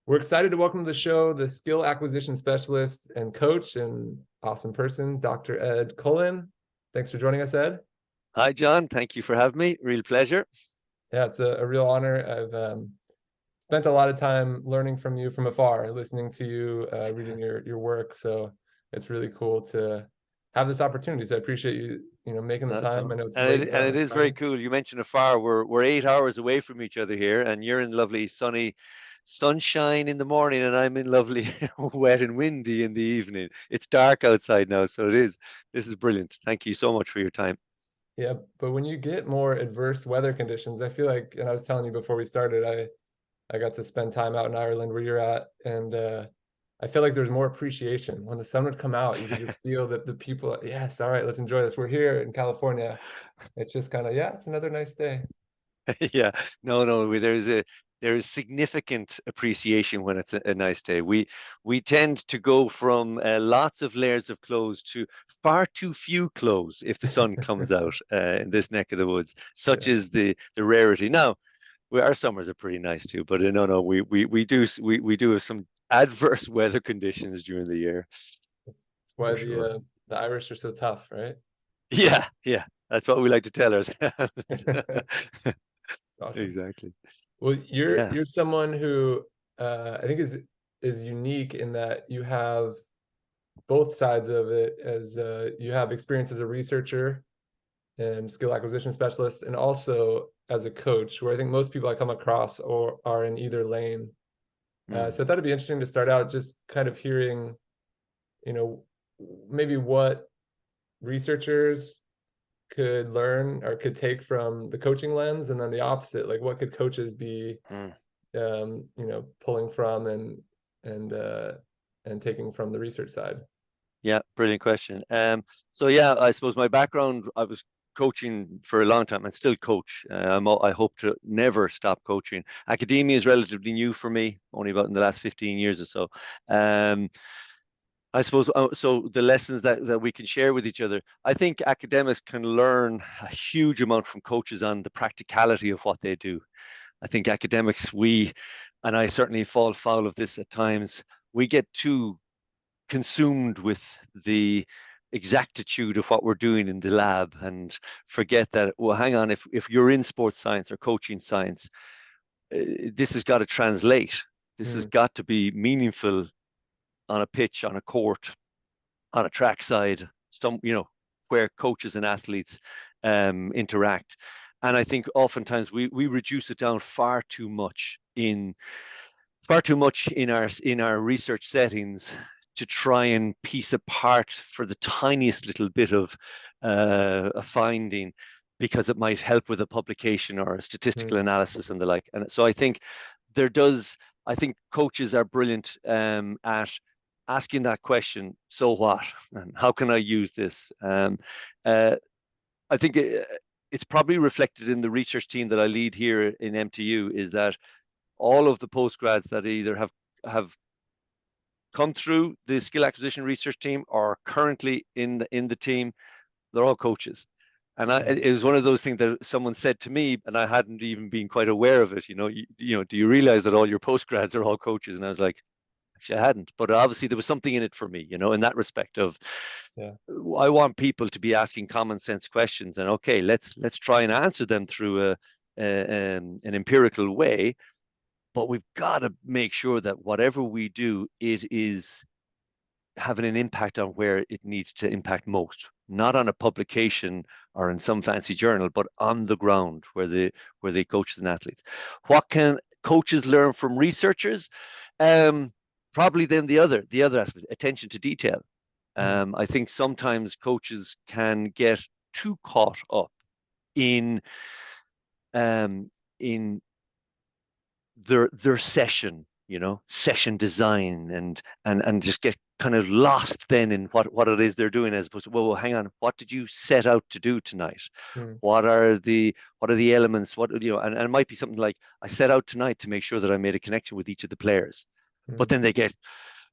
We're excited to welcome to the show the skill acquisition specialist and coach and awesome person, Dr. Ed Cullen. Thanks for joining us, Ed. Hi, John. Thank you for having me. Real pleasure. Yeah, it's a real honor. I've spent a lot of time learning from you from afar, listening to you, reading your work. So it's really cool to have this opportunity. So I appreciate you making the Not at time. all. I know it's And late it, there and on it a is very Friday. cool. You mentioned afar. We're 8 hours away from each other here, and you're in lovely sunny sunshine in the morning, and I'm in lovely wet and windy in the evening. It's dark outside now, so it is. This is brilliant. Thank you so much for your time. Yeah, but when you get more adverse weather conditions, I feel like, and I was telling you before we started, I got to spend time out in Ireland where you're at, and I feel like there's more appreciation. When the sun would come out, you could just feel that the people, yes, all right, let's enjoy this. We're here in California. It's just kind of, yeah, it's another nice day. Yeah, no. There is significant appreciation when it's a nice day. We tend to go from lots of layers of clothes to far too few clothes if the sun comes out in this neck of the woods. Such Yeah, is the rarity. Now, our summers are pretty nice too, but no, we do have some adverse weather conditions during the year that's why for sure. the Irish are so tough, right? Yeah, that's what we like to tell ourselves. Awesome. Exactly. Well, you're Yeah. you're someone who I think is unique in that you have both sides of it as you have experience as a researcher and skill acquisition specialist, and also as a coach, where I think most people I come across or are in either lane. Mm. So I thought it'd be interesting to start out just kind of hearing, you know, maybe what researchers could learn or could take from the coaching lens, and then the opposite, like what could coaches be, Mm. pulling from and uh, and taking from the research side. Yeah, brilliant question. So yeah, I suppose my background, I was coaching for a long time and still coach. I hope to never stop coaching. Academia is relatively new for me, only about in the last 15 years or so. Um, I suppose so. The lessons that we can share with each other, I think academics can learn a huge amount from coaches on the practicality of what they do. I think academics, and I certainly fall foul of this at times, we get too consumed with the exactitude of what we're doing in the lab and forget that, well, hang on, if you're in sports science or coaching science, this has got to translate. This has Mm, got to be meaningful on a pitch, on a court, on a trackside, where coaches and athletes interact. And I think oftentimes we reduce it down far too much in our research settings to try and piece apart for the tiniest little bit of a finding because it might help with a publication or a statistical mm, analysis and the like. And so there does, I think coaches are brilliant at asking that question, so what? And how can I use this? Uh, I think it's probably reflected in the research team that I lead here in MTU is that all of the postgrads that either have come through the skill acquisition research team or are currently in the team, they're all coaches. And mm. it was one of those things that someone said to me, and I hadn't even been quite aware of it. Do you realize that all your postgrads are all coaches? And I was like, actually, I hadn't. But obviously, there was something in it for me, in that respect of Yeah. I want people to be asking common sense questions, and okay, let's try and answer them through an empirical way, but we've got to make sure that whatever we do, it is having an impact on where it needs to impact most, not on a publication or in some fancy journal, but on the ground where they coaches and athletes. What can coaches learn from researchers? Um, Probably then the other aspect, attention to detail. Mm, I think sometimes coaches can get too caught up in um, in their session design and just get kind of lost then in what it is they're doing as opposed to, well, hang on, what did you set out to do tonight? mm, What are the elements? And it might be something like, I set out tonight to make sure that I made a connection with each of the players. But mm, then they get,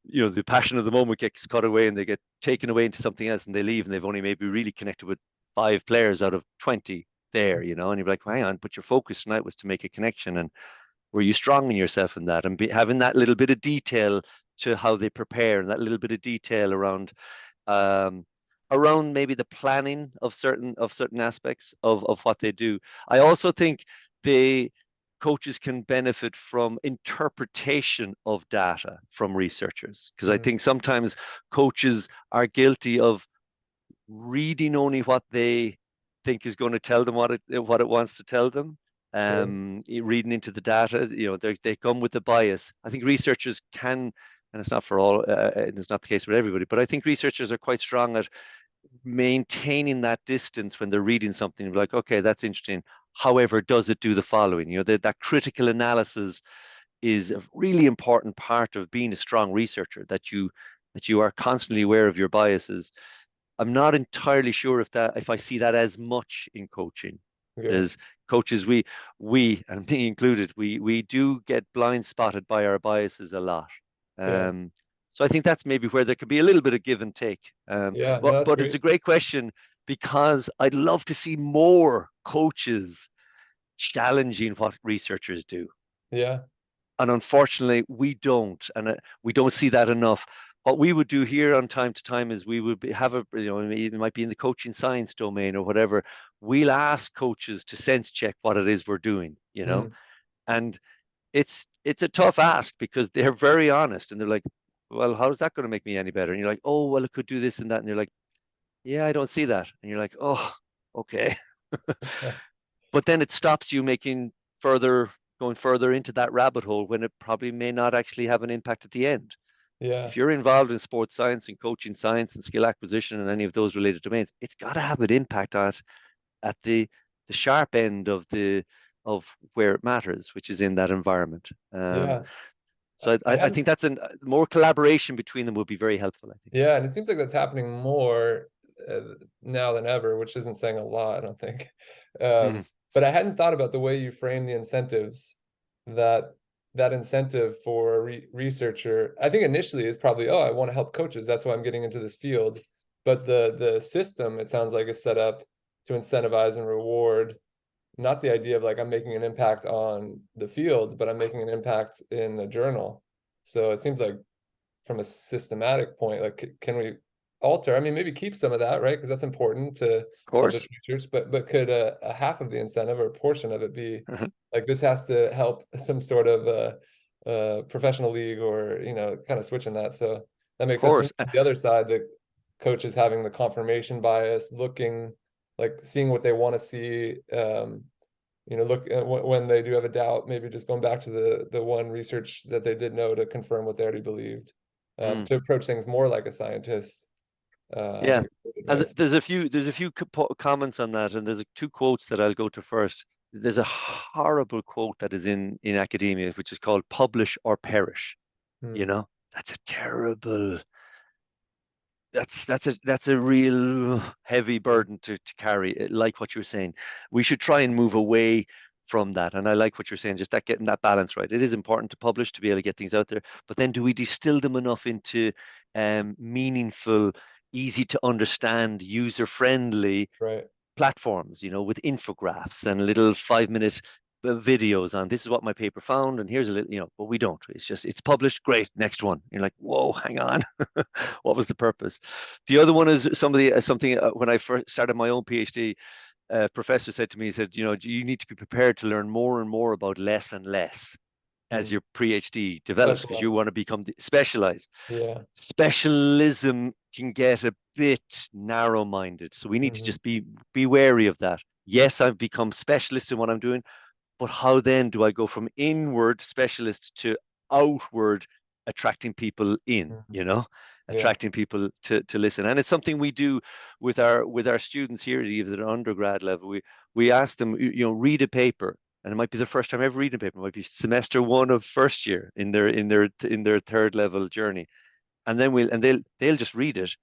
the passion of the moment gets cut away and they get taken away into something else and they leave and they've only maybe really connected with 5 players out of 20 there, and you're like, well, hang on, but your focus tonight was to make a connection. And Were you strong in yourself in that, and having that little bit of detail to how they prepare, and that little bit of detail um, around maybe the planning of certain aspects of what they do. I also think they coaches can benefit from interpretation of data from researchers, because I Mm, think sometimes coaches are guilty of reading only what they think is going to tell them what it wants to tell them. sure. Reading into the data, they come with the bias. I think researchers can, and it's not for all, it's not the case with everybody, but I think researchers are quite strong at maintaining that distance when they're reading something. Like, okay, that's interesting. However, does it do the following? That critical analysis is a really important part of being a strong researcher. That you are constantly aware of your biases. I'm not entirely sure if I see that as much in coaching. Yeah. As coaches, we and me included, we do get blind spotted by our biases a lot. Yeah. Um, so I think that's maybe where there could be a little bit of give and take. Yeah. But No, that's but it's great. a great question, because I'd love to see more coaches challenging what researchers do. Yeah. And unfortunately, we don't see that enough. What we would do here on time to time is we would have it might be in the coaching science domain or whatever. We'll ask coaches to sense check what it is we're doing. Mm, And it's a tough ask, because they're very honest and they're like, well, how's that going to make me any better? And you're like, oh, well, it could do this and that. And you're like, yeah, I don't see that. And you're like, oh, okay. But then it stops you going further into that rabbit hole, when it probably may not actually have an impact at the end. yeah. If you're involved in sports science and coaching science and skill acquisition and any of those related domains, it's got to have an impact at the sharp end of where it matters, which is in that environment. Yeah. So I I hadn't, think that's more collaboration between them would be very helpful, I think. yeah. And it seems like that's happening more now than ever, which isn't saying a lot, I don't think. Mhm. But I hadn't thought about the way you frame the incentives, that that incentive for a researcher, I think initially is probably, oh, I want to help coaches. That's why I'm getting into this field. But the system, it sounds like, is set up to incentivize and reward, not the idea of like I'm making an impact on the field, but I'm making an impact in a journal. So it seems like from a systematic point, like can we alter? I mean, maybe keep some of that, right? Because that's important to Of publish course. research, but could a half of the incentive or a portion of it be like this has to help some sort of professional league, or kind of switching that. So that Of makes sense. And course. the other side, the coaches having the confirmation bias, looking like seeing what they want to see. Look when they do have a doubt, maybe just going back to the one research that they did know to confirm what they already believed, Mm. to approach things more like a scientist. I Yeah. think is good And advice. there's a few comments on that, and there's two quotes that I'll go to first. There's a horrible quote that is in academia, which is called "publish or perish." You Hmm. know, that's a terrible. That's a real heavy Yeah. burden to carry. Like what you're saying, we should try and move away from that. And I like what you're saying, just that getting that balance right. It is important to publish to be able to get things out there, but then do we distill them enough into meaningful, easy to understand, user friendly Right. platforms, with infographics and little 5 minute videos on this is what my paper found, and here's a little, but we don't. It's published, great, next one. You're like, whoa, hang on, what was the purpose? The other one is something when I first started my own PhD, professor said to me, he said, you need to be prepared to learn more and more about less and less as Hmm. your PhD develops, because you Specialized. want to become specialized. Yeah. Specialism can get a bit narrow-minded, so we need to Hmm. just be wary of that. Yes, I've become specialist in what I'm doing, but how then do I go from inward specialist to outward attracting people in, Hmm. Yeah. attracting people to listen? And it's something we do with our students here, even at undergrad level. We ask them, read a paper, and it might be the first time ever reading a paper. It might be semester one of first year in their third level journey, and then they'll just read it,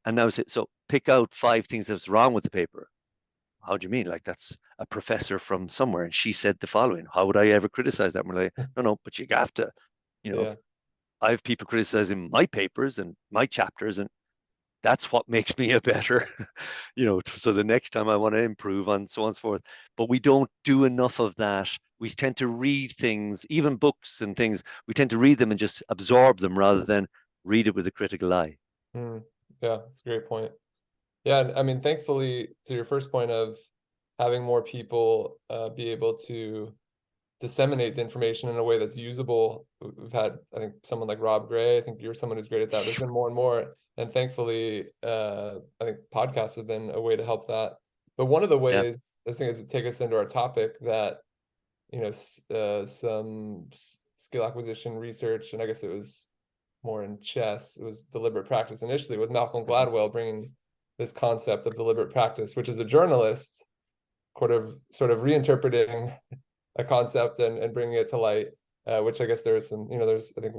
and now say, so pick out 5 things that's wrong with the paper. How do you mean? Like, that's a professor from somewhere, and she said the following. How would I ever criticize that? And we're like, no, no, but you have to, you know, Yeah. I have people criticizing my papers and my chapters, and that's what makes me a better, so the next time I want to improve on so on and so forth. But we don't do enough of that we tend to read things, even books and things, we tend to read them and just absorb them rather than read it with a critical eye. Mm, yeah, that's a great point. Yeah, I mean, thankfully, to your first point of having more people be able to disseminate the information in a way that's usable. We've had, I think, someone like Rob Gray. I think you're someone who's great at that. There's been more and more, and thankfully, I think podcasts have been a way to help that. But one of the Yeah. ways, I think, is to take us into our topic that some skill acquisition research, and I guess it was more in chess. It was deliberate practice initially. It was Malcolm Gladwell bringing this concept of deliberate practice, which is a journalist sort of reinterpreting a concept and bringing it to light, which I guess there's some, I think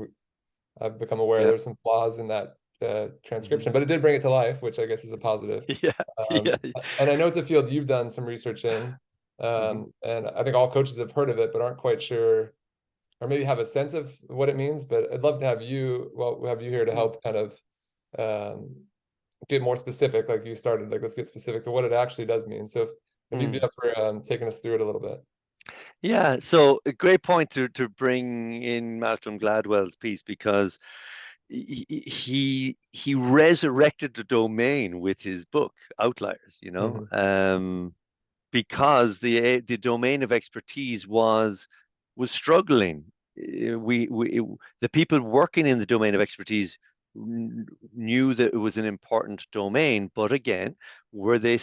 I've become aware Yeah. there's some flaws in that Mhm. transcription, but it did bring it to life, which I guess is a positive. Yeah. Yeah. And I know it's a field you've done some research in, Mhm. and I think all coaches have heard of it, but aren't quite sure, or maybe have a sense of what it means. But I'd love to have you, well, have you here to Mm. help kind of um, get more specific, like you started, like let's get specific to what it actually does mean. So if you'd be Mm. up for taking us through it a little bit. Yeah, so a great point to bring in Malcolm Gladwell's piece because he resurrected the domain with his book Outliers, Hmm. because the domain of expertise was struggling. We the people working in the domain of expertise knew that it was an important domain, but again, were they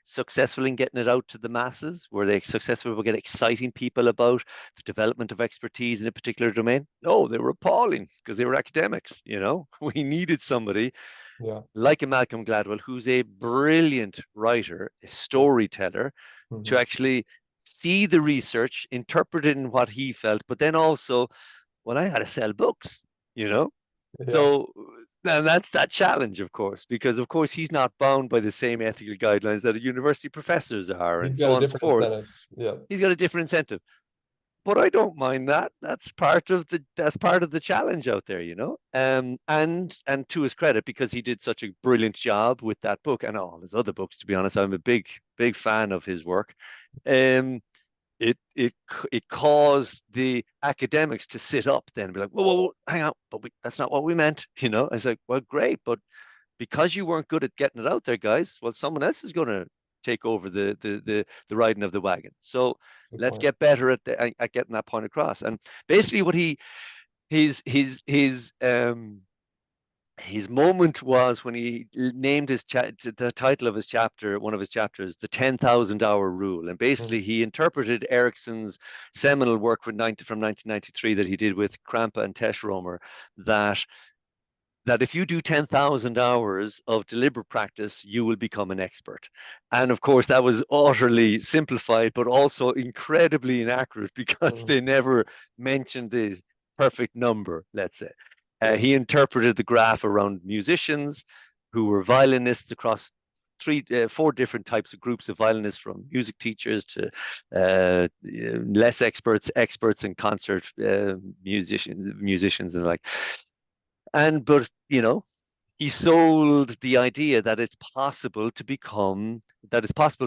successful in getting it out to the masses? Were they successful in getting exciting people about the development of expertise in a particular domain? No, they were appalling because they were academics. We needed somebody Yeah. like a Malcolm Gladwell, who's a brilliant writer, a storyteller, to Hmm. actually see the research, interpret it in what he felt, but then also, well, I got to sell books, you know? Yeah. So, and that's that challenge, of course, because of course he's not bound by the same ethical guidelines that university professors are, He's and got so a on and so different forth. incentive. Yeah. He's got a different incentive. But I don't mind that. That's part of the challenge out there. And to his credit, because he did such a brilliant job with that book and all his other books, to be honest, I'm a big fan of his work. Um, it caused the academics to sit up then and be like, whoa, whoa, whoa, hang on, but that's not what we meant. It's like, well, great, but because you weren't good at getting it out there, guys, well, someone else is going to take over the riding of the wagon. So Good let's point. get better at getting that point across. And basically, what his moment was when he named the title of his chapter, one of his chapters, the 10,000 hour rule. And Mhm. basically, he interpreted Erickson's seminal work from 1993 that he did with Krampa and Teschromer, that if you do 10,000 hours of deliberate practice, you will become an expert. And of course, that was utterly simplified, but also incredibly inaccurate because Mhm. they never mentioned the perfect number, let's say. Yeah. He interpreted the graph around musicians who were violinists across four different types of groups of violinists, from music teachers to less experts in concert musicians and the like. But he sold the idea that it's possible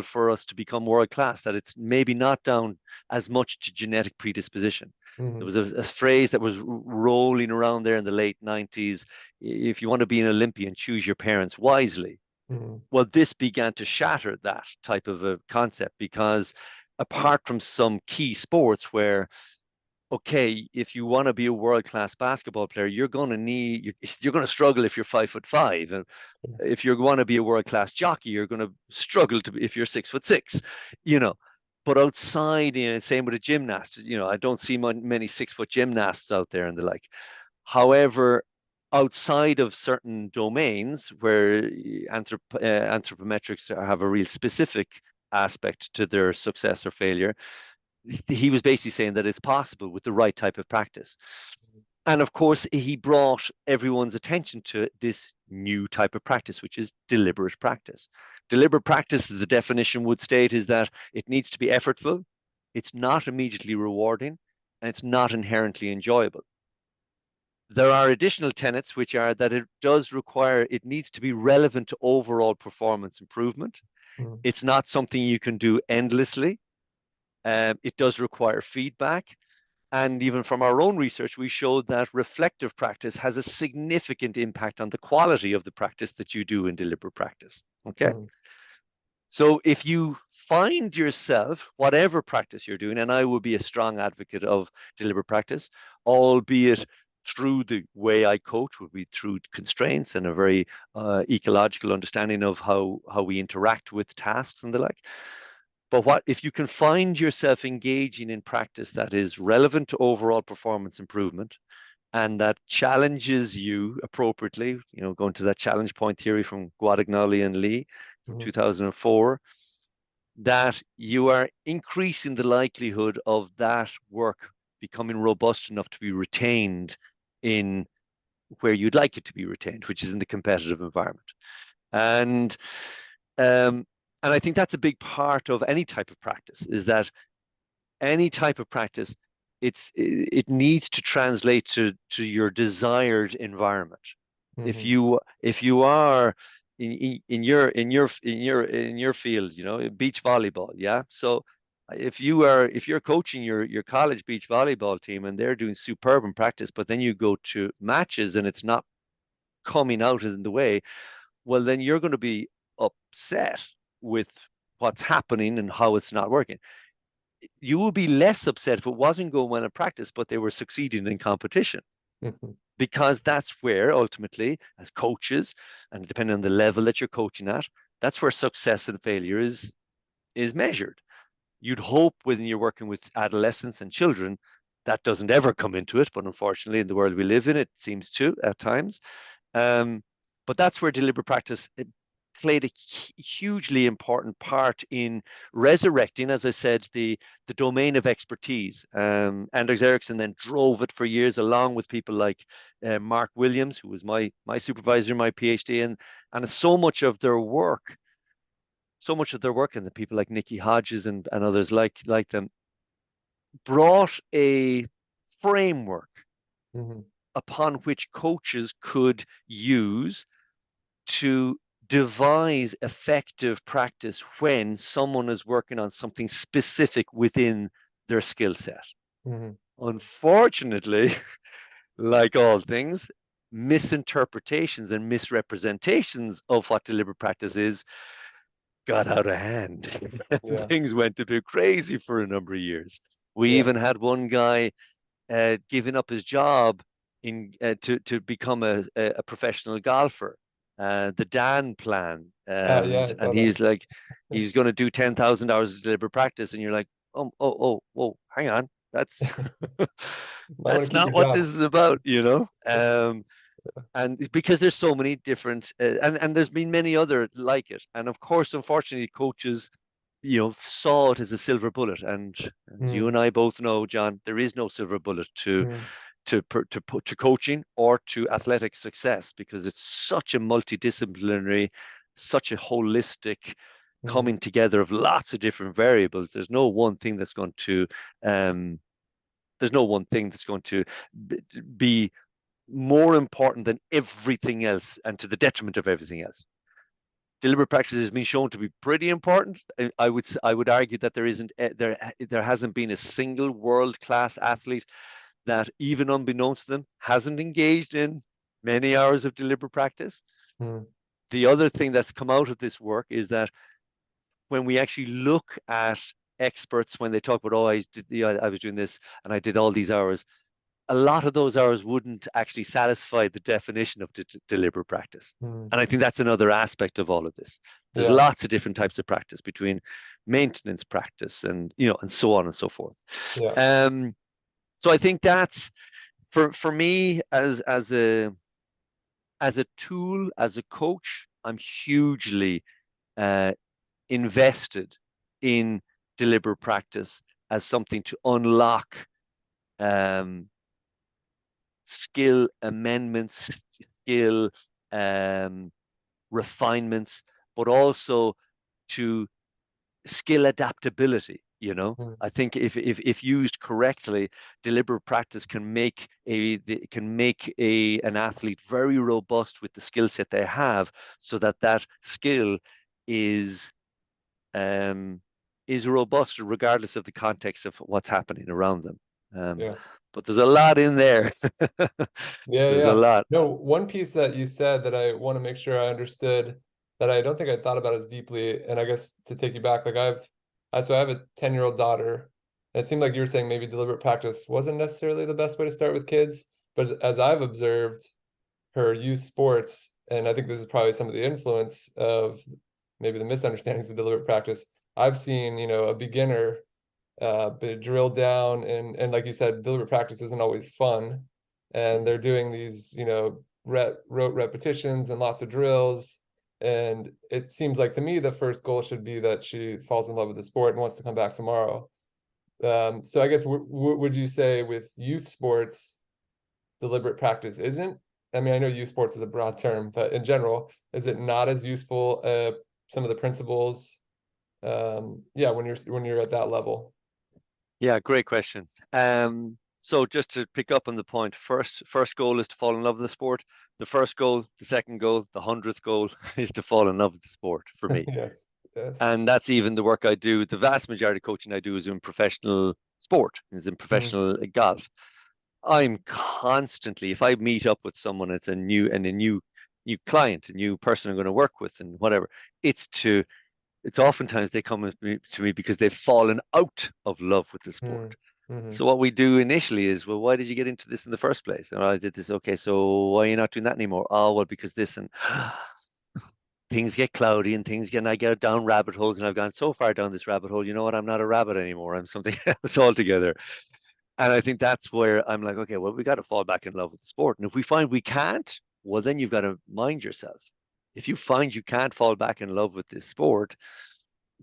for us to become world class, that it's maybe not down as much to genetic predisposition. There Hmm. was a phrase that was rolling around there in the late 90s. If you want to be an Olympian, choose your parents wisely. Hmm. Well, this began to shatter that type of a concept because apart from some key sports where, okay, if you want to be a world class basketball player, you're going to struggle if you're 5'5", and if you want to be a world class jockey, you're going to struggle if you're 6'6", you know. But outside, same with a gymnast, I don't see many 6 foot gymnasts out there and the like. However, outside of certain domains where anthropometrics have a real specific aspect to their success or failure, he was basically saying that it's possible with the right type of practice. And of course, he brought everyone's attention to this new type of practice, which is deliberate practice. Deliberate practice, as the definition would state, is that it needs to be effortful, it's not immediately rewarding, and it's not inherently enjoyable. There are additional tenets, which are that it needs to be relevant to overall performance improvement. Hmm. It's not something you can do endlessly. It does require feedback. And even from our own research, we showed that reflective practice has a significant impact on the quality of the practice that you do in deliberate practice. Okay. Mm-hmm. So if you find yourself, whatever practice you're doing, and I would be a strong advocate of deliberate practice, albeit through the way I coach would be through constraints and a very ecological understanding of how we interact with tasks and the like. But what if you can find yourself engaging in practice that is relevant to overall performance improvement and that challenges you appropriately, going to that challenge point theory from Guadagnoli and Lee from 2004, that you are increasing the likelihood of that work becoming robust enough to be retained in where you'd like it to be retained, which is in the competitive environment. And um, and I think that's a big part of any type of practice, is that any type of practice, it needs to translate to your desired environment. If you are in your field, beach volleyball, yeah. So if you're coaching your college beach volleyball team and they're doing superb in practice, but then you go to matches and it's not coming out in the way, well, then you're going to be upset with what's happening and how it's not working. You would be less upset if it wasn't going well in practice, but they were succeeding in competition. Because that's where ultimately, as coaches, and depending on the level that you're coaching at, that's where success and failure is measured. You'd hope when you're working with adolescents and children, that doesn't ever come into it, but unfortunately, in the world we live in, it seems to at times. But that's where deliberate practice played a hugely important part in resurrecting, as I said, the domain of expertise. Anders Ericsson then drove it for years, along with people like Mark Williams, who was my supervisor, my PhD, and so much of their work, and the people like Nikki Hodges and others like them, brought a framework upon which coaches could use to devise effective practice when someone is working on something specific within their skill set. Unfortunately, like all things, misinterpretations and misrepresentations of what deliberate practice is got out of hand. Things went a bit crazy for a number of years. We even had one guy giving up his job to become a professional golfer. The Dan plan, and he's like, he's going to do 10,000 hours of deliberate practice, and you're like, whoa, hang on, that's that's not what this is about, and because there's so many different, and there's been many other like it, and of course, unfortunately, coaches, saw it as a silver bullet, and as you and I both know, John, there is no silver bullet to coaching or to athletic success, because it's such a multidisciplinary, such a holistic coming together of lots of different variables. There's no one thing that's going to be more important than everything else and to the detriment of everything else. Deliberate practice has been shown to be pretty important. I would argue that there hasn't been a single world-class athlete that, even unbeknownst to them, hasn't engaged in many hours of deliberate practice. The other thing that's come out of this work is that when we actually look at experts, when they talk about, I was doing this and I did all these hours, a lot of those hours wouldn't actually satisfy the definition of deliberate practice. And I think that's another aspect of all of this. There's lots of different types of practice, between maintenance practice and and so on and so forth. So I think that's for me as a tool, as a coach, I'm hugely invested in deliberate practice as something to unlock skill amendments, skill refinements, but also to skill adaptability. I think if used correctly, deliberate practice can make an athlete very robust with the skill set they have, so that skill is is robust regardless of the context of what's happening around them. Yeah. But there's a lot in there. Yeah, There's a yeah. lot. No, one piece that you said that I want to make sure I understood that I don't think I thought about as deeply, and I guess to take you back, like so I have a 10-year-old daughter. And it seemed like you were saying maybe deliberate practice wasn't necessarily the best way to start with kids, but as I've observed her youth sports, and I think this is probably some of the influence of maybe the misunderstandings of deliberate practice. I've seen, a beginner but drill down, and like you said, deliberate practice isn't always fun, and they're doing these rote repetitions and lots of drills, and it seems like to me the first goal should be that she falls in love with the sport and wants to come back tomorrow. So I guess would you say with youth sports deliberate practice isn't, I mean, I know youth sports is a broad term, but in general, is it not as useful, some of the principles, yeah, when you're at that level? Yeah, great question. So just to pick up on the point, first goal is to fall in love with the sport. The first goal, the second goal, the 100th goal is to fall in love with the sport for me. Yes, yes. And that's even the work I do. The vast majority of coaching I do is in professional sport, is in Mm, professional golf. I'm constantly, if I meet up with someone, it's a new client, a new person I'm going to work with, and whatever. It's to it's oftentimes they come to me because they've fallen out of love with the mm, sport. mm-hmm. So what we do initially is, well, why did you get into this in the first place? And I did this. Okay, so why are you not doing that anymore? Oh, well, because this, and things get cloudy and I get down rabbit holes, and I've gone so far down this rabbit hole. You know what? I'm not a rabbit anymore. I'm something else altogether. And I think that's where I'm like, okay, well, we got to fall back in love with the sport. And if we find we can't, well, then you've got to mind yourself. If you find you can't fall back in love with this sport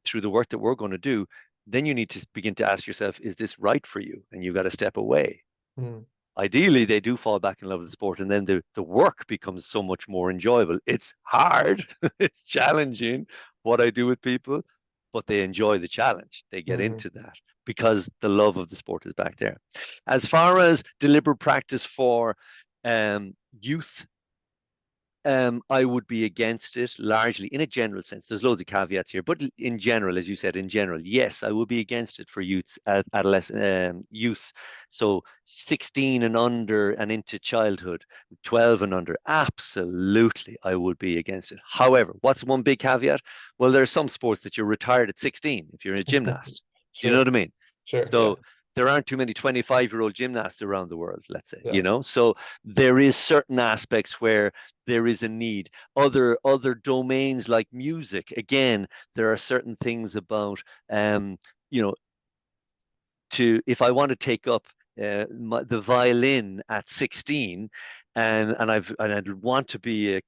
through the work that we're going to do, then you need to begin to ask yourself, is this right for you? And you've got to step away. Mm, Ideally, they do fall back in love with the sport, and then the work becomes so much more enjoyable. It's hard, it's challenging what I do with people, but they enjoy the challenge. They get mm-hmm. into that because the love of the sport is back there. As far as deliberate practice for youth, I would be against it largely in a general sense. There's loads of caveats here, but in general, as you said, in general, yes, I would be against it for youths, adolescent, youth. So 16 and under and into childhood, 12 and under, absolutely, I would be against it. However, what's one big caveat? Well, there are some sports that you're retired at 16 if you're a gymnast. Do you know Sure, what I mean? sure, yeah, So there aren't too many 25-year-old gymnasts around the world, let's say, yeah. So there is certain aspects where there is a need. Other domains like music, again, there are certain things about you know, if I want to take up the violin at 16 and I'd want to be a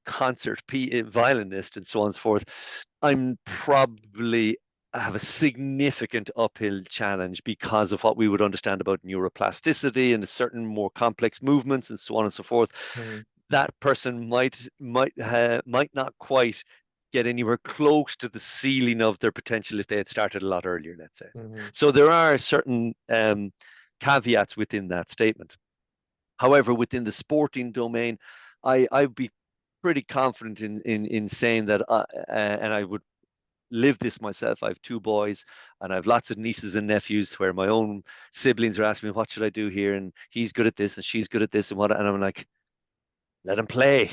violinist and so on and so forth, I'm probably have a significant uphill challenge because of what we would understand about neuroplasticity and certain more complex movements and so on and so forth. Mm-hmm. That person might not quite get anywhere close to the ceiling of their potential if they had started a lot earlier, let's say. Mm-hmm. So there are certain caveats within that statement. However, within the sporting domain, I'd be pretty confident in saying that, and I would live this myself. I have two boys and I have lots of nieces and nephews where my own siblings are asking me, what should I do here? And he's good at this and she's good at this and what, and I'm like, let them play.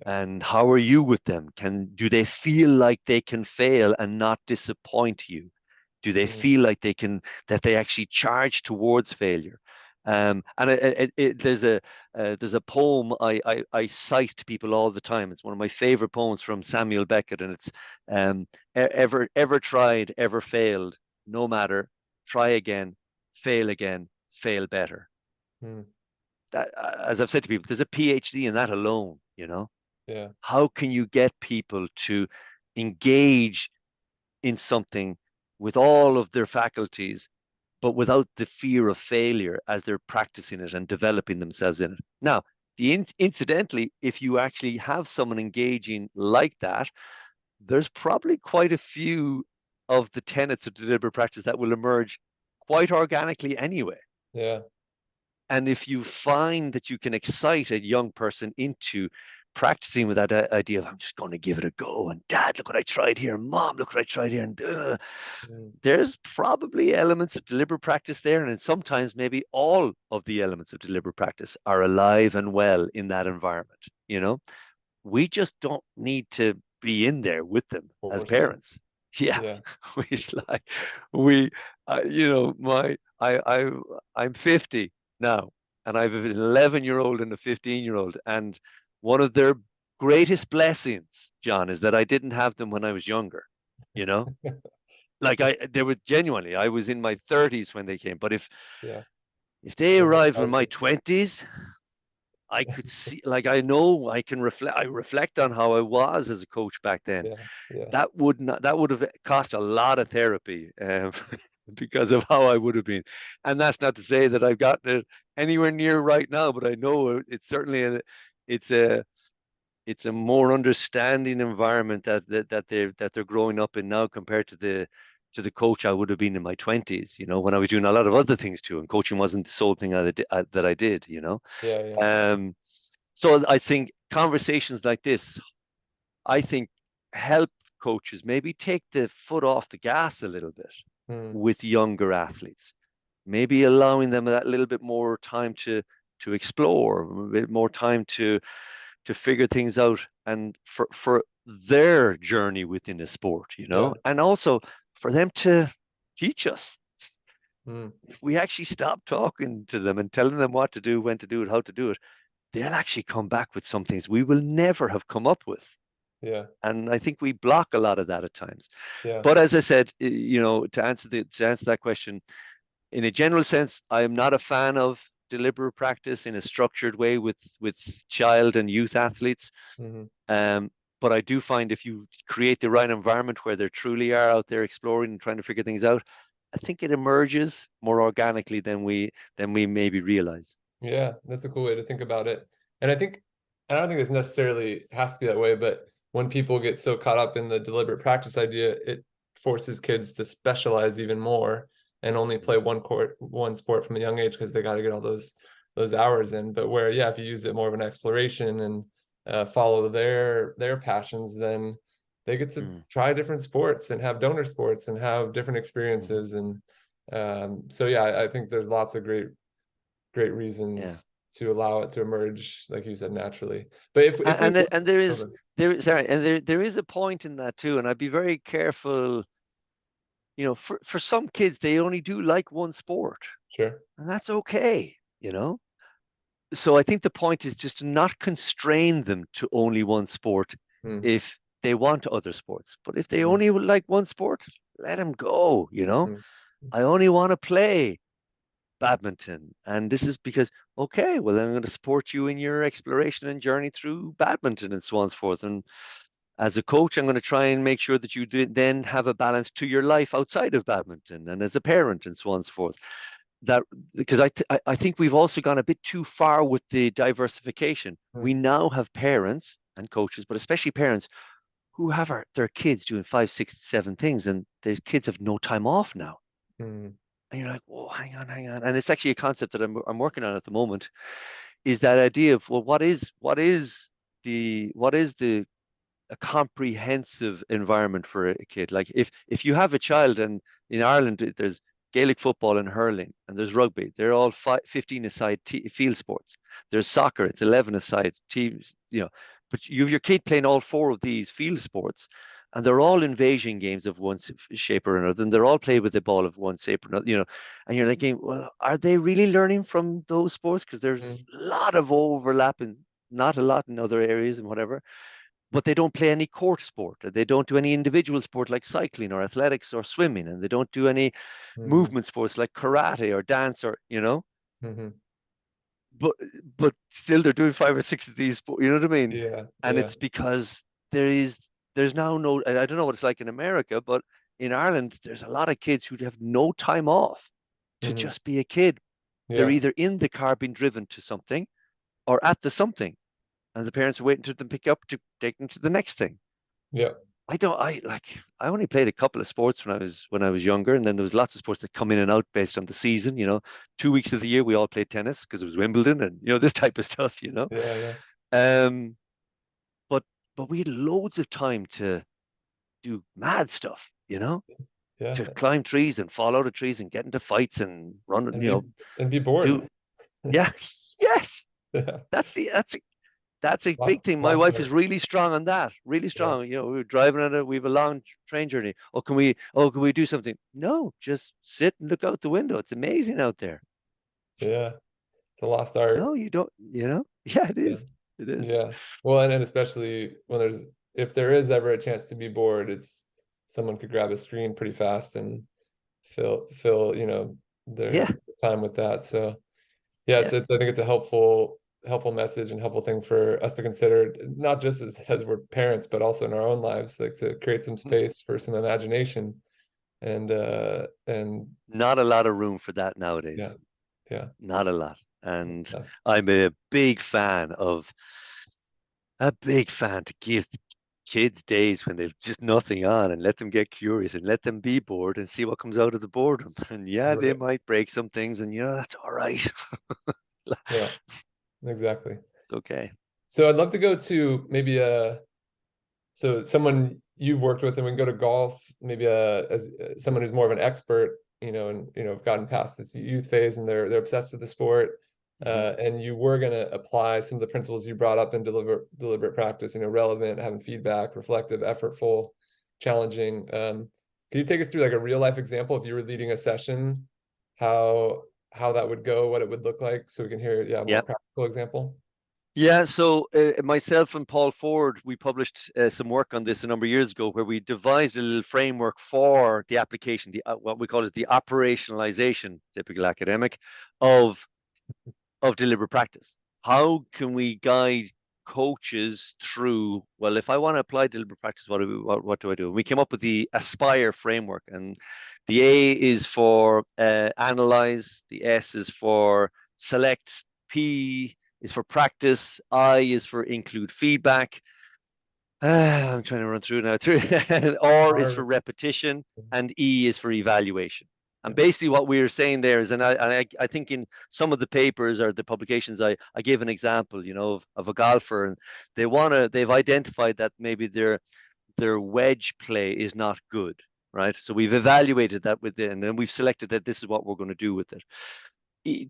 And how are you with them? Do they feel like they can fail and not disappoint you? Do they Mm-hmm. feel like that they actually charge towards failure? And there's a poem I cite to people all the time. It's one of my favorite poems from Samuel Beckett, and it's ever tried, ever failed, no matter, try again, fail better. Mm-hmm. That, as I've said to people, there's a PhD in that alone. Yeah. How can you get people to engage in something with all of their faculties, but without the fear of failure as they're practicing it and developing themselves in it? Now, incidentally, if you actually have someone engaging like that, there's probably quite a few of the tenets of deliberate practice that will emerge quite organically anyway. Yeah. And if you find that you can excite a young person into practicing with that idea of I'm just going to give it a go, and Dad, look what I tried here, Mom, look what I tried here, and Mm. there's probably elements of deliberate practice there, and sometimes maybe all of the elements of deliberate practice are alive and well in that environment. We just don't need to be in there with them as Force it. parents. Yeah, Yeah. we like we, I'm 50 now, and I have an 11-year-old and a 15-year-old, and one of their greatest blessings, John, is that I didn't have them when I was younger. You know, like they were genuinely. I was in my 30s when they came, but Yeah. if they They're arrived in my nostalgic. 20s, I could see, like, I know I can reflect. I reflect on how I was as a coach back then. Yeah. Yeah. That would have cost a lot of therapy, because of how I would have been. And that's not to say that I've gotten it anywhere near right now, but I know it's certainly it's a it's a more understanding environment that they're growing up in now compared to the coach I would have been in my 20s, when I was doing a lot of other things too, and coaching wasn't the sole thing that I did. Yeah. Yeah. Um, so I think conversations like this, I think, help coaches maybe take the foot off the gas a little bit Mm. with younger athletes, maybe allowing them that little bit more time to explore, a bit more time to figure things out, and for their journey within the sport, Yeah. and also for them to teach us. Mm. If we actually stop talking to them and telling them what to do, when to do it, how to do it, they'll actually come back with some things we will never have come up with. Yeah. And I think we block a lot of that at times. Yeah. But as I said, to answer that question, in a general sense, I am not a fan of deliberate practice in a structured way with child and youth athletes. Hmm. Um, but I do find if you create the right environment where they truly are out there exploring and trying to figure things out, I think it emerges more organically than we maybe realize. Yeah, that's a cool way to think about it. And I don't think it's necessarily has to be that way, but when people get so caught up in the deliberate practice idea, it forces kids to specialize even more and only play one sport from a young age because they got to get all those hours in. But where, yeah, if you use it more of an exploration and follow their passions, then they get to Mm, try different sports and have donor sports and have different mm, experiences. And so yeah, I think there's lots of great yeah. reasons to allow it to emerge, like you said, naturally. But if we And look, and there oh, is good. there sorry, and there is a point in that too, and I'd be very careful. For some kids, they only do like one sport, Sure. and that's okay. So I think the point is just to not constrain them to only one sport Mm, if they want other sports. But if they mm, only would like one sport, let them go. mm, I only want to play badminton. And this is because, okay, well, I'm going to support you in your exploration and journey through badminton and so on and so forth. And as a coach, I'm going to try and make sure that you then have a balance to your life outside of badminton and as a parent and so on and so forth. That because I think we've also gone a bit too far with the diversification. mm, We now have parents and coaches, but especially parents who have their kids doing five, six, seven things, and their kids have no time off now. mm, And you're like, "Whoa, hang on." And it's actually a concept that I'm working on at the moment. Is that idea of, well, what is the a comprehensive environment for a kid. Like if you have a child, and in Ireland there's Gaelic football and hurling, and there's rugby. They're all 15 aside field sports. There's soccer. It's 11 aside teams. But you have your kid playing all four of these field sports, and they're all invasion games of one shape or another, and they're all played with the ball of one shape or another. And you're thinking, well, are they really learning from those sports? Because there's mm, a lot of overlap, and not a lot in other areas and whatever, but they don't play any court sport. They don't do any individual sport like cycling or athletics or swimming, and they don't do any mm, movement sports like karate or dance or. mm. But but still, they're doing five or six of these. You know what I mean? Yeah, And yeah. it's because there's now no. I don't know what it's like in America, but in Ireland, there's a lot of kids who have no time off to Hmm. just be a kid. They're Yeah, either in the car being driven to something or at the something, and the parents are waiting to them pick up to take them to the next thing. yeah. I only played a couple of sports when I was younger, and then there was lots of sports that come in and out based on the season. 2 weeks of the year we all played tennis because it was Wimbledon and this type of stuff. Yeah, yeah. Um, but we had loads of time to do mad stuff, Yeah. to climb trees and fall out of trees and get into fights and run, And be bored. do, yeah, yes, Yeah. that's a big thing. My Lots wife of, is really strong on that, really yeah. strong. We were driving on it. We have a long train journey. Can we do something? No, just sit and look out the window. It's amazing out there. Yeah. It's a lost art. No, you don't, Yeah, it Yeah. is. It is. Yeah. Well, and especially when if there is ever a chance to be bored, it's someone could grab a screen pretty fast and fill, their Yeah, time with that. So yeah, yeah. I think it's a helpful message and helpful thing for us to consider, not just as we're parents, but also in our own lives, like to create some Mm. space for some imagination and Not a lot of room for that yeah, nowadays. yeah. Not a lot. And Yeah. I'm a big fan to give kids days when they've just nothing on and let them get curious and let them be bored and see what comes out of the boredom. And yeah, they Right. might break some things, and that's all right. Yeah, exactly. Okay. So I'd love to go to maybe so someone you've worked with, and we can go to golf, maybe as someone who's more of an expert, and gotten past its youth phase, and they're obsessed with the sport, Mhm. and you were going to apply some of the principles you brought up in deliberate practice, relevant, having feedback, reflective, effortful, challenging. Can you take us through like a real life example if you were leading a session, how that would go, what it would look like, so we can hear, yeah, a more Yeah. practical example. Yeah, so myself and Paul Ford, we published some work on this a number of years ago, where we devised a little framework for the application, what we call it the operationalization, typical academic, of deliberate practice. How can we guide coaches through? Well, if I want to apply deliberate practice, what do I do? And we came up with the Aspire framework, and the A is for analyze, the S is for select, P is for practice, I is for include feedback. I'm trying to run through now. R is for Our, repetition, and E is for evaluation. And yeah. basically, what we are saying there is, and I think in some of the papers or the publications, I gave an example, of a golfer, and they've identified that maybe their wedge play is not good, right? So we've evaluated that with it, and then we've selected that this is what we're going to do with it.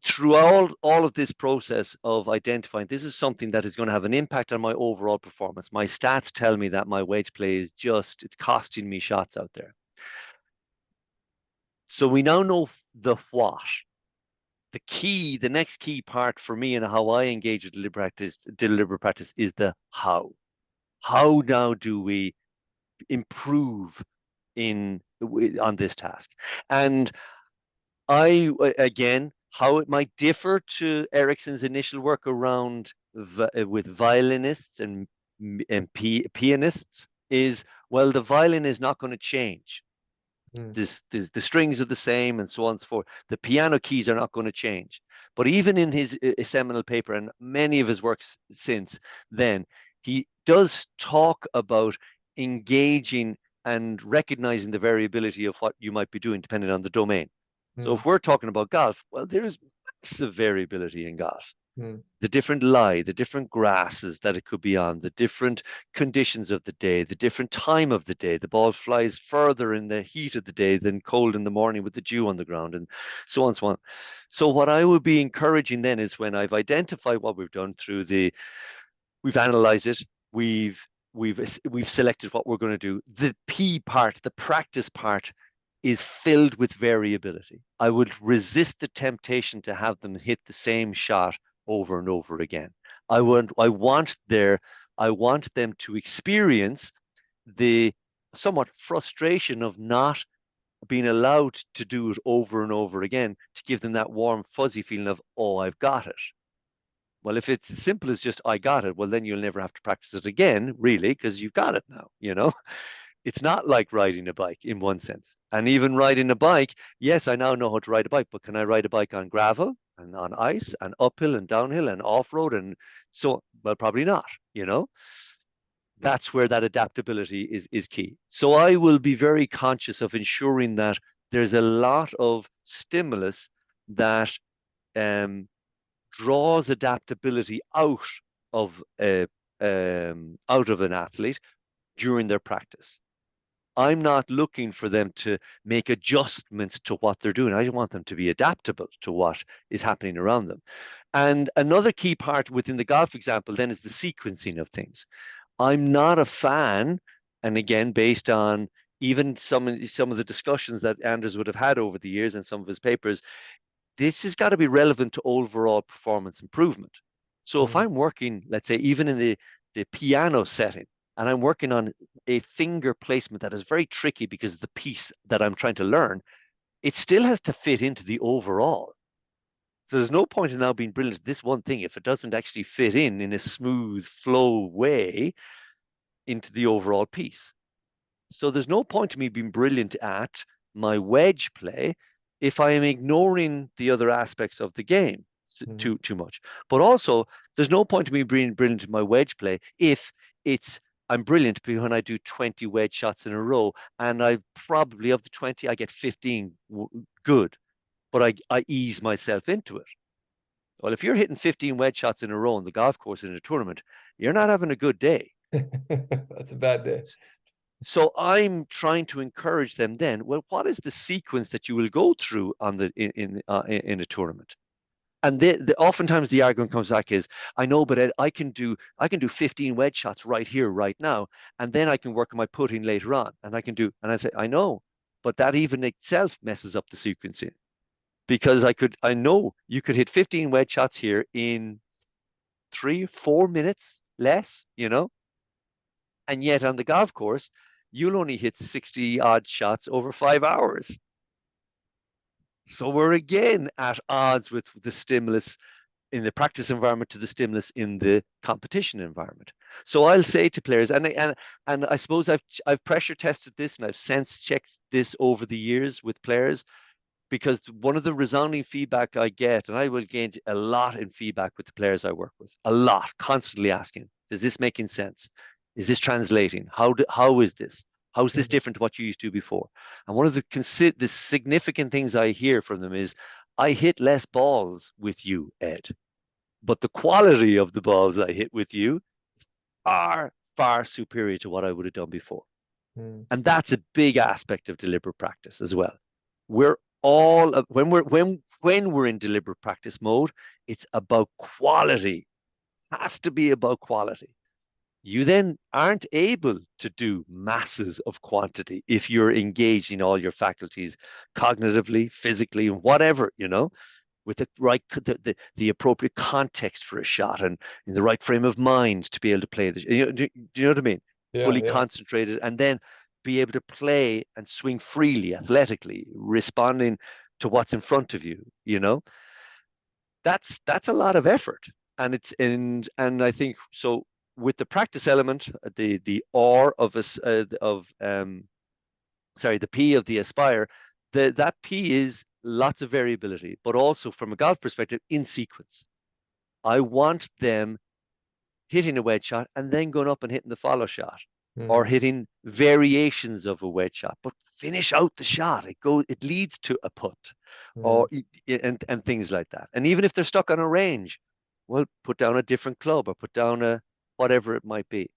Through all of this process of identifying, this is something that is going to have an impact on my overall performance. My stats tell me that my wedge play it's costing me shots out there. So we now know the what. The next key part for me and how I engage with deliberate practice is the how. How now do we improve on this task? And again, how it might differ to Erickson's initial work around with violinists and pianists is, well, the violin is not going to change. Mm, The strings are the same and so on and so forth. The piano keys are not going to change. But even in his seminal paper and many of his works since then, he does talk about engaging and recognizing the variability of what you might be doing depending on the domain. So mm, if we're talking about golf, well, there's massive variability in golf. mm, The different lie, the different grasses that it could be on, the different conditions of the day, the different time of the day. The ball flies further in the heat of the day than cold in the morning with the dew on the ground, and so on, so on. So what I would be encouraging then is, when I've identified what we've done we've analyzed it, we've selected what we're going to do. The P part, the practice part, is filled with variability. I would resist the temptation to have them hit the same shot over and over again. I mm, want I want their I want them to experience the somewhat frustration of not being allowed to do it over and over again, to give them that warm fuzzy feeling of, oh, I've got it. Well, if it's as simple as just I got it, well, then you'll never have to practice it again, really, because you've got it now. It's not like riding a bike in one sense. And even riding a bike, yes, I now know how to ride a bike, but can I ride a bike on gravel and on ice and uphill and downhill and off road? And so, well, probably not. That's where that adaptability is key. So I will be very conscious of ensuring that there's a lot of stimulus that um, draws adaptability out of out of an athlete during their practice. I'm not looking for them to make adjustments to what they're doing. I want them to be adaptable to what is happening around them. And another key part within the golf example then is the sequencing of things. I'm not a fan, and again, based on even some of the discussions that Anders would have had over the years and some of his papers, this has got to be relevant to overall performance improvement. So if I'm working, let's say, even in the piano setting, and I'm working on a finger placement that is very tricky because of the piece that I'm trying to learn, it still has to fit into the overall. So there's no point in now being brilliant at this one thing if it doesn't actually fit in a smooth flow way into the overall piece. So there's no point to me being brilliant at my wedge play if I am ignoring the other aspects of the game too much. But also, there's no point to me being brilliant at my wedge play if I'm brilliant when I do 20 wedge shots in a row, and I probably of the 20 I get 15 good, but I ease myself into it. Well, if you're hitting 15 wedge shots in a row on the golf course in a tournament, you're not having a good day. That's a bad day. So I'm trying to encourage them then, well, what is the sequence that you will go through on in a tournament? And oftentimes the argument comes back is, I know, but Ed, I can do 15 wedge shots right here, right now, and then I can work on my putting later on, and I say, I know, but that even itself messes up the sequencing, because I know you could hit 15 wedge shots here in 3-4 minutes less, and yet on the golf course, you'll only hit 60 odd shots over 5 hours. So we're again at odds with the stimulus in the practice environment to the stimulus in the competition environment. So I'll say to players, and I suppose I've pressure tested this and I've sense checked this over the years with players, because one of the resounding feedback I get, and I will gain a lot in feedback with the players I work with, a lot, constantly asking, is this making sense? Is this translating? How is this? How is this different to what you used to before? And one of the significant things I hear from them is, I hit less balls with you, Ed, but the quality of the balls I hit with you is far, far superior to what I would have done before. And that's a big aspect of deliberate practice as well. We're all when we're in deliberate practice mode, it's about quality. It has to be about quality. You then aren't able to do masses of quantity if you're engaged in all your faculties, cognitively, physically, and whatever, with the right the appropriate context for a shot and in the right frame of mind to be able to play this. Do you know what I mean? Fully concentrated, and then be able to play and swing freely, athletically, responding to what's in front of you. That's a lot of effort, and I think so. With the practice element, the R of us the P of the aspire, that P is lots of variability, but also from a golf perspective, in sequence. I want them hitting a wedge shot and then going up and hitting the follow shot, or hitting variations of a wedge shot, but finish out the shot. It leads to a putt, or and things like that. And even if they're stuck on a range, well, put down a different club or put down a whatever it might be.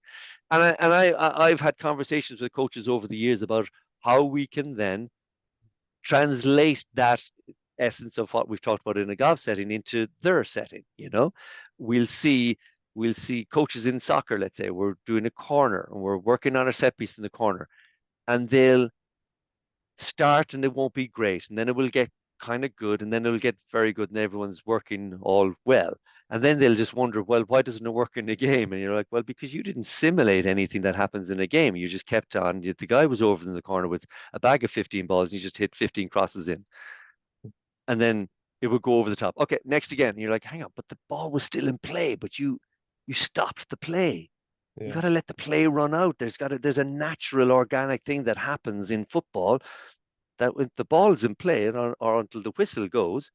And I've had conversations with coaches over the years about how we can then translate that essence of what we've talked about in a golf setting into their setting. We'll see coaches in soccer, let's say, we're doing a corner and we're working on a set piece in the corner, and they'll start and it won't be great, and then it will get kind of good, and then it'll get very good, and everyone's working all well. And then they'll just wonder, well, why doesn't it work in a game? And you're like, well, because you didn't simulate anything that happens in a game. You just kept on. The guy was over in the corner with a bag of 15 balls, and he just hit 15 crosses in. And then it would go over the top. Okay, next again. And you're like, hang on, but the ball was still in play, but you stopped the play. You got to let the play run out. There's a natural, organic thing that happens in football, that when the ball's in play or until the whistle goes,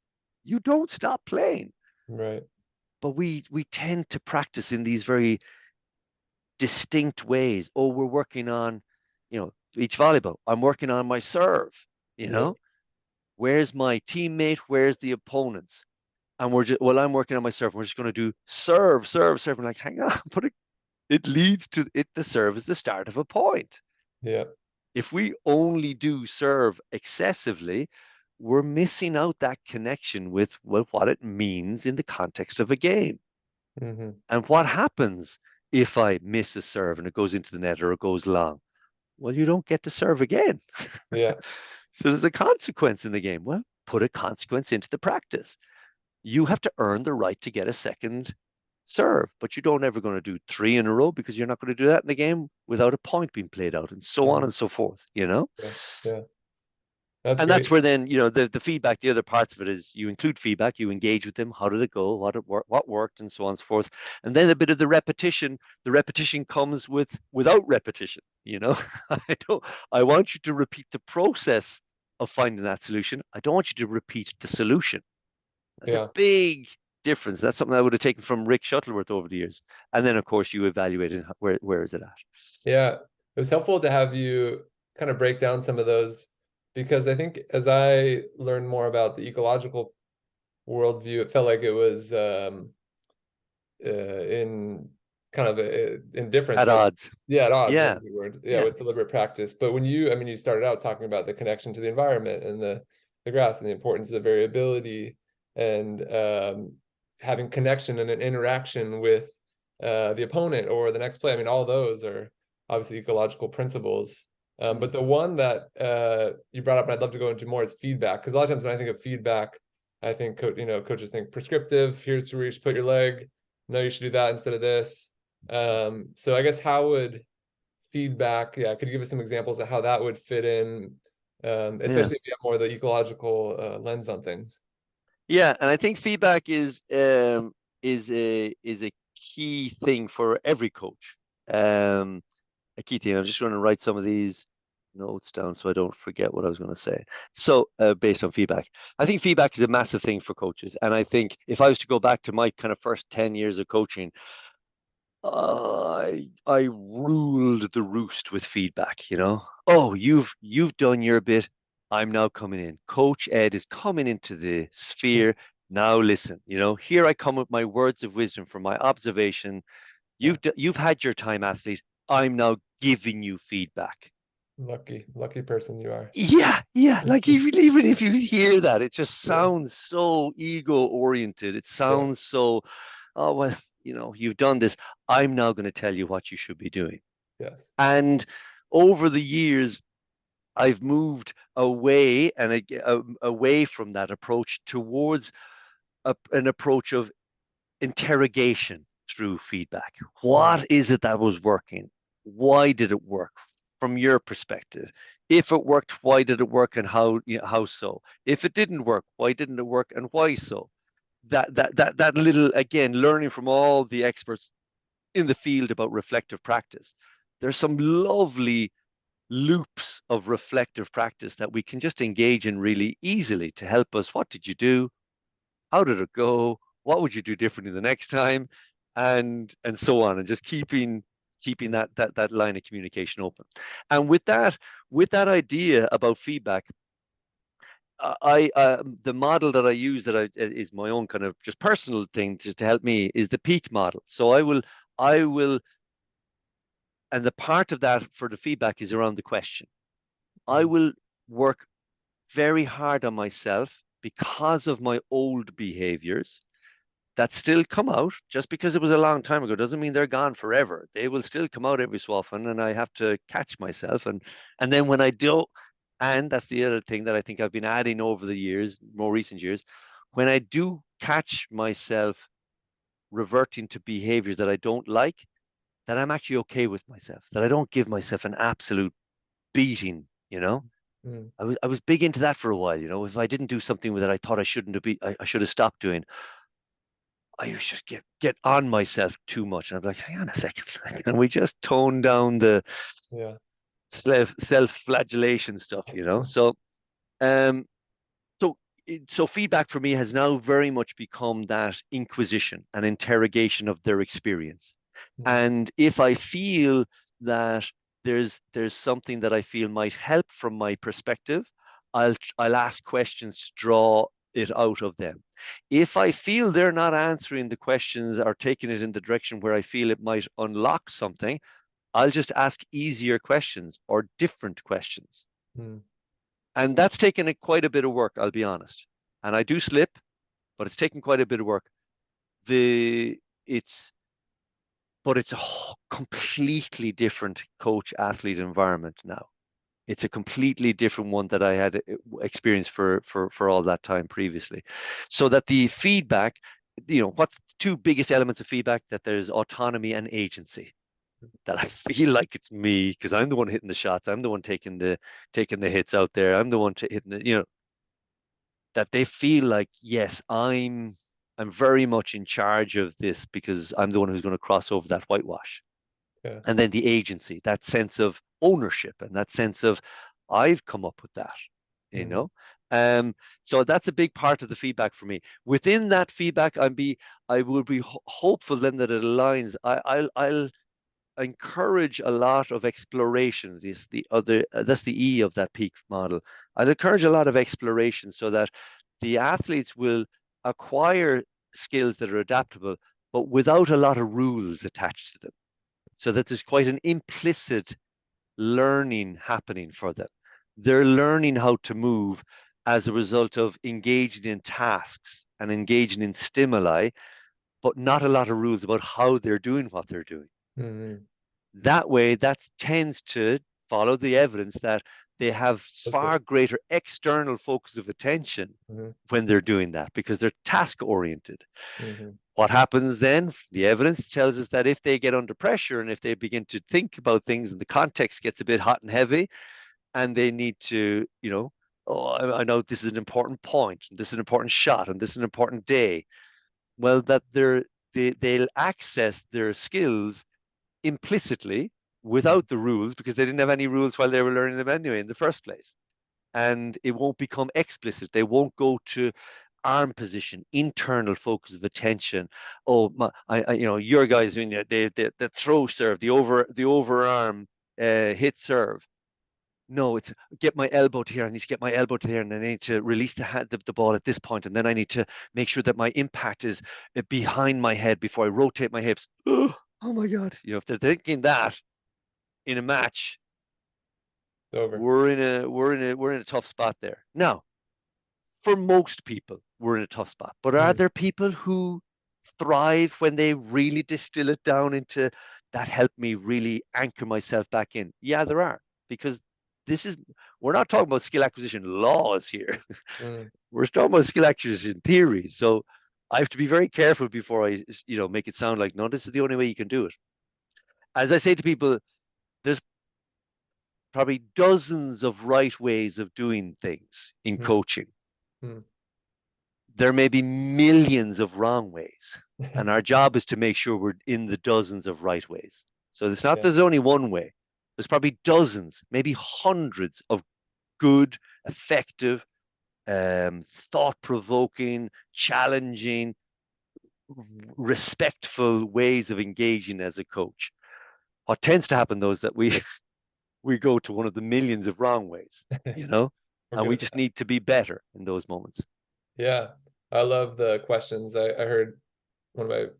you don't stop playing. Right. But we tend to practice in these very distinct ways. Oh, we're working on, beach volleyball. I'm working on my serve. Where's my teammate? Where's the opponents? And I'm working on my serve. We're just going to do serve, serve, serve. I'm like, hang on, It leads to it to serve as the start of a point. Yeah. If we only do serve excessively, we're missing out that connection with what it means in the context of a game. Hmm. And what happens if I miss a serve and it goes into the net or it goes long? Well, you don't get to serve again. Yeah. So there's a consequence in the game. Well, put a consequence into the practice. You have to earn the right to get a second serve, but you don't ever going to do three in a row because you're not going to do that in the game without a point being played out, and so on Hmm. and so forth, you know? Yeah. Yeah. That's And that's great. where then, the feedback, the other parts of it is you include feedback, you engage with them. How did it go? What worked, and so on and so forth. And then a bit of the repetition comes without repetition, you know? I want you to repeat the process of finding that solution. I don't want you to repeat the solution. That's a Yeah. big difference. That's something I would have taken from Rick Shuttleworth over the years. And then, of course, you evaluated where is it at? Yeah. It was helpful to have you kind of break down some of those because I think as I learned more about the ecological worldview, it felt like it was in kind of in difference At with, odds. yeah, at odds, that's Yeah, a good word. Yeah, yeah, with deliberate practice. But when you, I mean, you started out talking about the connection to the environment and the grass and the importance of variability and having connection and an interaction with the opponent or the next play. I mean, all those are obviously ecological principles. But the one that you brought up, and I'd love to go into more, is feedback. Because a lot of times when I think of feedback, I think coaches think prescriptive. Here's where you should put your leg. No, you should do that instead of this. So I guess how would feedback, yeah, could you give us some examples of how that would fit in, yeah. especially if you have more of the ecological lens on things? Yeah, and I think feedback is a key thing for every coach. Um, a key thing. I'm just going to write some of these notes down so I don't forget what I was going to say. So, based on feedback, I think feedback is a massive thing for coaches. And I think if I was to go back to my kind of first 10 years of coaching, I ruled the roost with feedback, you know. Oh, you've done your bit. I'm now coming in. Coach Ed is coming into the sphere. Now listen, here I come with my words of wisdom from my observation. Yeah, You've had your time, athlete. I'm now giving you feedback. lucky person you are. Yeah, yeah. Like even if you hear that, it just Yeah, sounds so ego oriented. It yeah, sounds so, oh well, you've done this. I'm now going to tell you what you should be doing. yes. And over the years, I've moved away away from that approach towards an approach of interrogation through feedback. Mm, What is it that was working? Why did it work from your perspective? If it worked, why did it work, and how so? If it didn't work, why didn't it work, and why so? That little, again, learning from all the experts in the field about reflective practice. There's some lovely loops of reflective practice that we can just engage in really easily to help us. What did you do? How did it go? What would you do differently the next time? And so on, and just keeping mm, that line of communication open. And with that idea about feedback, the model that I use is my own kind of just personal thing just to help me is the peak model. So I will, and the part of that for the feedback is around the question. I mm, will work very hard on myself because of my old behaviors that still come out. Just because it was a long time ago doesn't mean they're gone forever. They will still come out every so often, and I have to catch myself. And then when I do, and that's the other thing that I think I've been adding over the years, more recent years, when I do catch myself reverting to behaviors that I don't like, that I'm actually okay with myself, that I don't give myself an absolute beating, you know. mm, I was big into that for a while, If I didn't do something that I thought I shouldn't have I should have stopped doing, I used to just get on myself too much. And I'm like, hang on a second, can we just tone down the yeah. self-flagellation stuff? Um, so so feedback for me has now very much become that inquisition and interrogation of their experience. Mm, And if I feel that there's something that I feel might help from my perspective, I'll ask questions to draw it out of them. If I feel they're not answering the questions or taking it in the direction where I feel it might unlock something, I'll just ask easier questions or different questions. Mm. And that's taken quite a bit of work, I'll be honest. And I do slip, but it's taken quite a bit of work. The it's but it's a completely different coach athlete environment now. It's a completely different one that I had experienced for all that time previously. So that the feedback, what's the two biggest elements of feedback? That there's autonomy and agency. That I feel like it's me because I'm the one hitting the shots. I'm the one taking the hits out there. I'm the one hitting that they feel like, yes, I'm very much in charge of this because I'm the one who's going to cross over that whitewash. Yeah. And then the agency, that sense of ownership and that sense of I've come up with that, you Mm. know. So that's a big part of the feedback for me. Within that feedback, I will be hopeful then that it aligns. I'll encourage a lot of exploration. That's the E of that peak model. I'd encourage a lot of exploration so that the athletes will acquire skills that are adaptable, but without a lot of rules attached to them. So that there's quite an implicit learning happening for them. They're learning how to move as a result of engaging in tasks and engaging in stimuli, but not a lot of rules about how they're doing what they're doing. Mm. That way, that tends to follow the evidence that they have That's it. far greater external focus of attention Mm-hmm. when they're doing that because they're task oriented. Mm-hmm. What happens then? The evidence tells us that if they get under pressure and if they begin to think about things and the context gets a bit hot and heavy and they need to, oh, I know this is an important point, and this is an important shot, and this is an important day. Well, that they'll access their skills implicitly Mm. without the rules because they didn't have any rules while they were learning them anyway in the first place. And it won't become explicit. They won't go to arm position, internal focus of attention. Oh, your guys, the throw serve, the overarm hit serve. No, it's get my elbow to here. I need to get my elbow to here, and I need to release the ball at this point, and then I need to make sure that my impact is behind my head before I rotate my hips. Oh my God! If they're thinking that in a match, It's over. we're in a tough spot there. Now, for most people, we're in a tough spot. But are Mm. there people who thrive when they really distill it down into that help me really anchor myself back in? Yeah, there are. Because this is, we're not talking about skill acquisition laws here. Mm. We're talking about skill acquisition theory. So I have to be very careful before I, make it sound like, no, this is the only way you can do it. As I say to people, there's probably dozens of right ways of doing things in Mm. coaching. Mm. There may be millions of wrong ways. And our job is to make sure we're in the dozens of right ways. So it's not Yeah. there's only one way. There's probably dozens, maybe hundreds of good, effective, thought-provoking, challenging, respectful ways of engaging as a coach. What tends to happen though is that we we go to one of the millions of wrong ways, We're and good we at just that. need to be better in those moments. Yeah. I love the questions. I heard one of my kind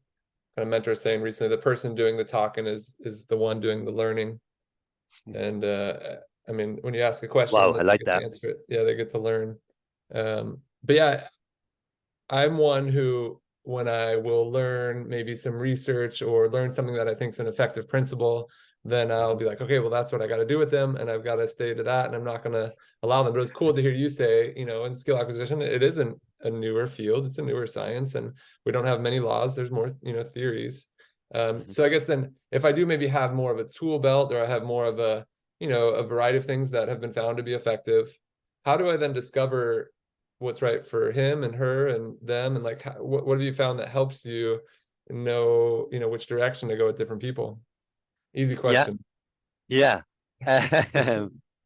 of mentors saying recently, the person doing the talking is the one doing the learning. And I mean, when you ask a question, Wow, then I they like get to that. answer it. Yeah, they get to learn. But yeah, I'm one who, when I will learn maybe some research or learn something that I think is an effective principle, then I'll Mhm. be like, okay, well, that's what I got to do with them, and I've got to stay to that, and I'm not going to allow them. But it's cool to hear you say, in skill acquisition, it isn't a newer field; it's a newer science, and we don't have many laws. There's more, theories. Mhm. So I guess then, if I do maybe have more of a tool belt, or I have more of a variety of things that have been found to be effective, how do I then discover what's right for him and her and them, and like what have you found that helps you know which direction to go with different people? Easy Yeah, question. yeah.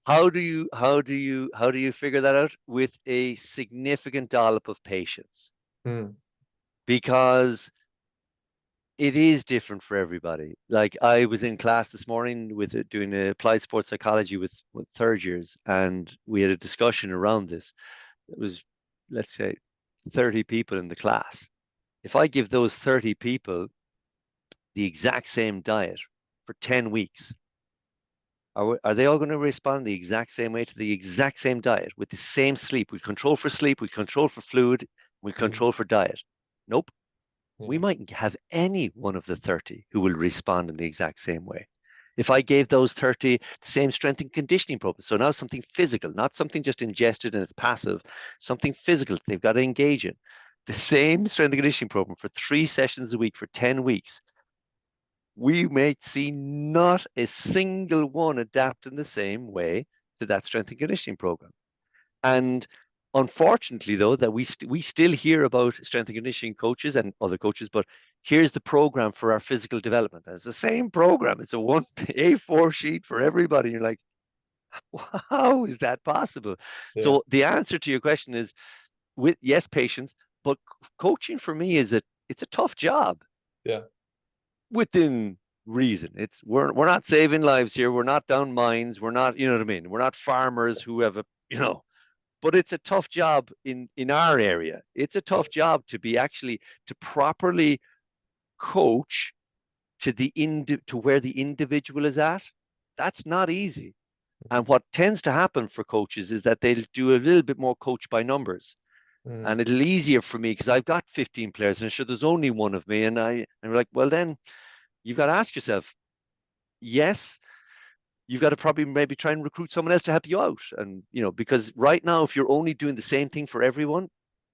How do you figure that out? With a significant dollop of patience, Hmm. because it is different for everybody. Like I was in class this morning with doing applied sports psychology with third years, and we had a discussion around this. It was, let's say, 30 people in the class. If I give those 30 people the exact same diet for 10 weeks, are they all going to respond the exact same way to the exact same diet with the same sleep? We control for sleep, we control for fluid, we Mm. control for diet. Nope. We Yeah. might have any one of the 30 who will respond in the exact same way. If I gave those 30 the same strength and conditioning program, so now something physical, not something just ingested and it's passive, something physical they've got to engage in. The same strength and conditioning program for 3 sessions a week for 10 weeks, we may see not a single one adapt in the same way to that strength and conditioning program. And unfortunately, though, that we still hear about strength and conditioning coaches and other coaches, but here's the program for our physical development. And it's the same program. It's a one A4 sheet for everybody. You're like, how is that possible? Yeah. So the answer to your question is with yes, patience, but coaching for me it's a tough job Yeah. within reason. It's we're not saving lives here. We're not down mines. We're not, you know what I mean? We're not farmers who have a, but it's a tough job in our area. It's a Yeah. tough job to be actually to properly coach to where the individual is at. That's not easy. Mhm. And what tends to happen for coaches is that they'll do a little bit more coach by numbers. Mm. And it'll easier for me because I've got 15 players and sure there's only one of me. And we're like, well then you've got to ask yourself, yes, you've got to probably maybe try and recruit someone else to help you out. And, because right now, if you're only doing the same thing for everyone,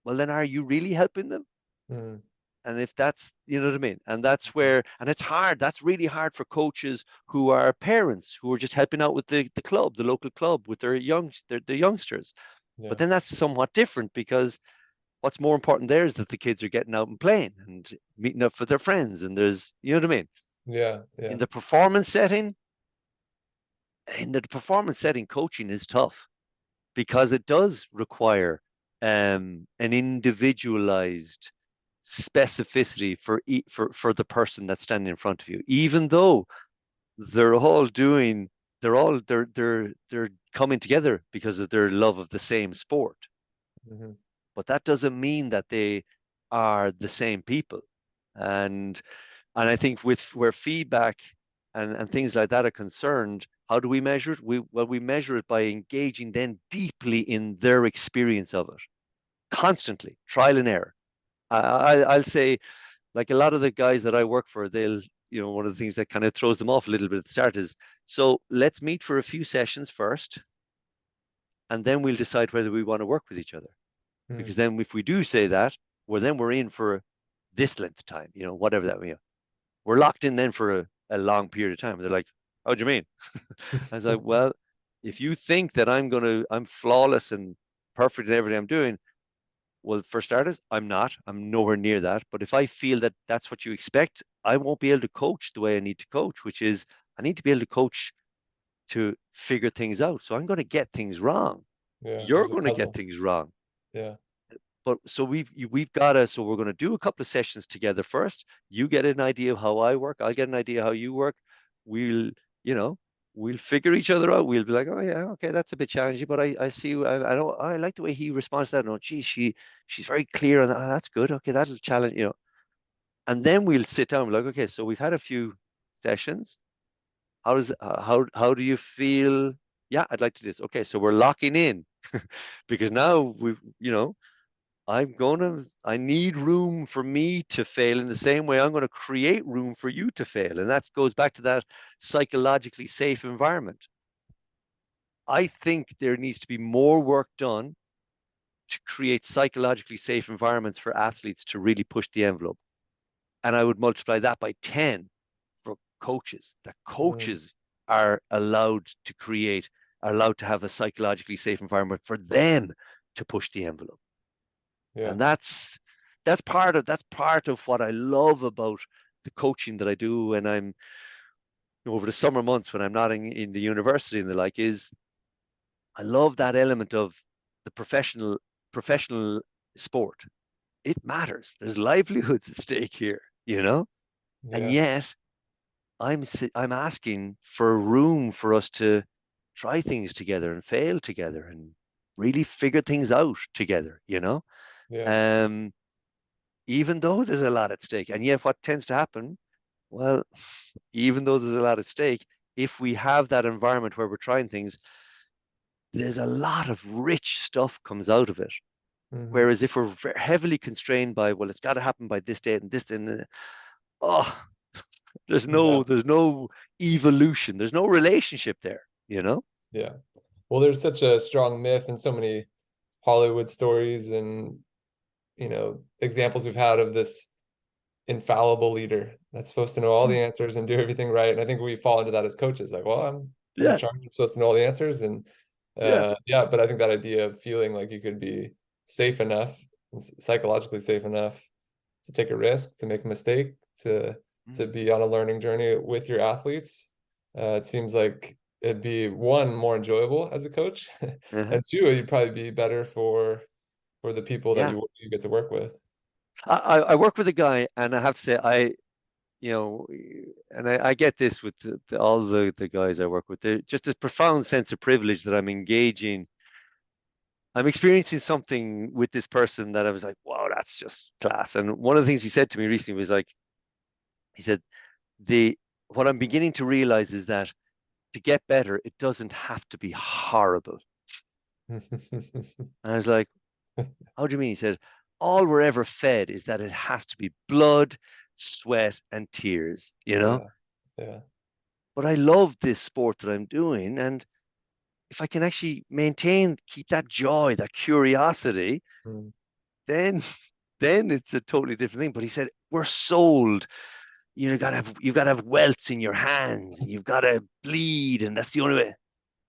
well, then are you really helping them? Mm. And if that's, you know what I mean? And that's where, and it's hard. That's really hard for coaches who are parents who are just helping out with the club, the local club with the youngsters. But Yeah. then that's somewhat different because what's more important there is that the kids are getting out and playing and meeting up with their friends. And there's, you know what I mean? Yeah. In Yeah. the performance setting, coaching is tough because it does require an individualized specificity for the person that's standing in front of you, even though they're all doing they're coming together because of their love of the same sport, Hmm. but that doesn't mean that they are the same people. And and I think with where feedback and things like that are concerned, how do we measure it? We measure it by engaging then deeply in their experience of it, constantly, trial and error. I'll say, like a lot of the guys that I work for, one of the things that kind of throws them off a little bit at the start is, so let's meet for a few sessions first, and then we'll decide whether we want to work with each other. Mm. Because then if we do say that, we're in for this length of time, whatever that means. We're locked in then for a long period of time. And they're like, how do you mean? I was like, well, if you think that I'm flawless and perfect in everything I'm doing, well, for starters, I'm not. I'm nowhere near that. But if I feel that that's what you expect, I won't be able to coach the way I need to coach, which is I need to be able to coach to figure things out. So I'm going to get things wrong. Yeah. You're There's a going to get puzzle. things wrong. Yeah. But so we've got to, so we're going to do a couple of sessions together first. You get an idea of how I work. I'll get an idea how you work. We'll, you know, we'll figure each other out. We'll be like, oh yeah, okay, that's a bit challenging, but I see, I don't, I like the way he responds to that. No, geez, she's very clear on that. Oh, that's good. Okay, that'll challenge. And then we'll sit down. We're like, okay, so we've had a few sessions. How do you feel? Yeah, I'd like to do this. Okay, so we're locking in because now I need room for me to fail in the same way I'm going to create room for you to fail. And that goes back to that psychologically safe environment. I think there needs to be more work done to create psychologically safe environments for athletes to really push the envelope. And I would multiply that by 10 for coaches. That Mm. coaches are are allowed to have a psychologically safe environment for them to push the envelope. Yeah. And that's part of what I love about the coaching that I do when I'm over the summer months when I'm not in the university and the like is I love that element of the professional sport. It matters. There's livelihoods at stake here. And Yeah. yet I'm asking for room for us to try things together and fail together and really figure things out together. Yeah. Um, even though there's a lot at stake. And yet, what tends to happen, well, even though there's a lot at stake, if we have that environment where we're trying things, there's a lot of rich stuff comes out of it. Hmm. Whereas if we're heavily constrained by, well, it's got to happen by this date and this, and oh, Yeah. there's no evolution, there's no relationship there, you know? Yeah. Well, there's such a strong myth and so many Hollywood stories and, examples we've had of this infallible leader that's supposed to know all the answers and do everything right. And I think we fall into that as coaches, like, well, I'm in Yeah, charge, I'm supposed to know all the answers. And yeah. yeah, but I think that idea of feeling like you could be safe enough, psychologically safe enough to take a risk, to make a mistake, to Mm. be on a learning journey with your athletes. It seems like it'd be one, more enjoyable as a coach, Uh-huh. and two, you'd probably be better for the people that Yeah. you get to work with. I work with a guy, and I have to say, you know, and I get this with all the guys I work with. They're just a profound sense of privilege that I'm engaging. I'm experiencing something with this person that I was like, wow, that's just class. And one of the things he said to me recently was like, he said, the what I'm beginning to realize is that to get better, it doesn't have to be horrible. And I was like, how do you mean? He said, all we're ever fed is that it has to be blood, sweat, and tears, you know? Yeah, yeah. But I love this sport that I'm doing. And if I can actually keep that joy, that curiosity, Mm. then then it's a totally different thing. But he said, we're sold. You've got to have welts in your hands and you've got to bleed, and that's the only way.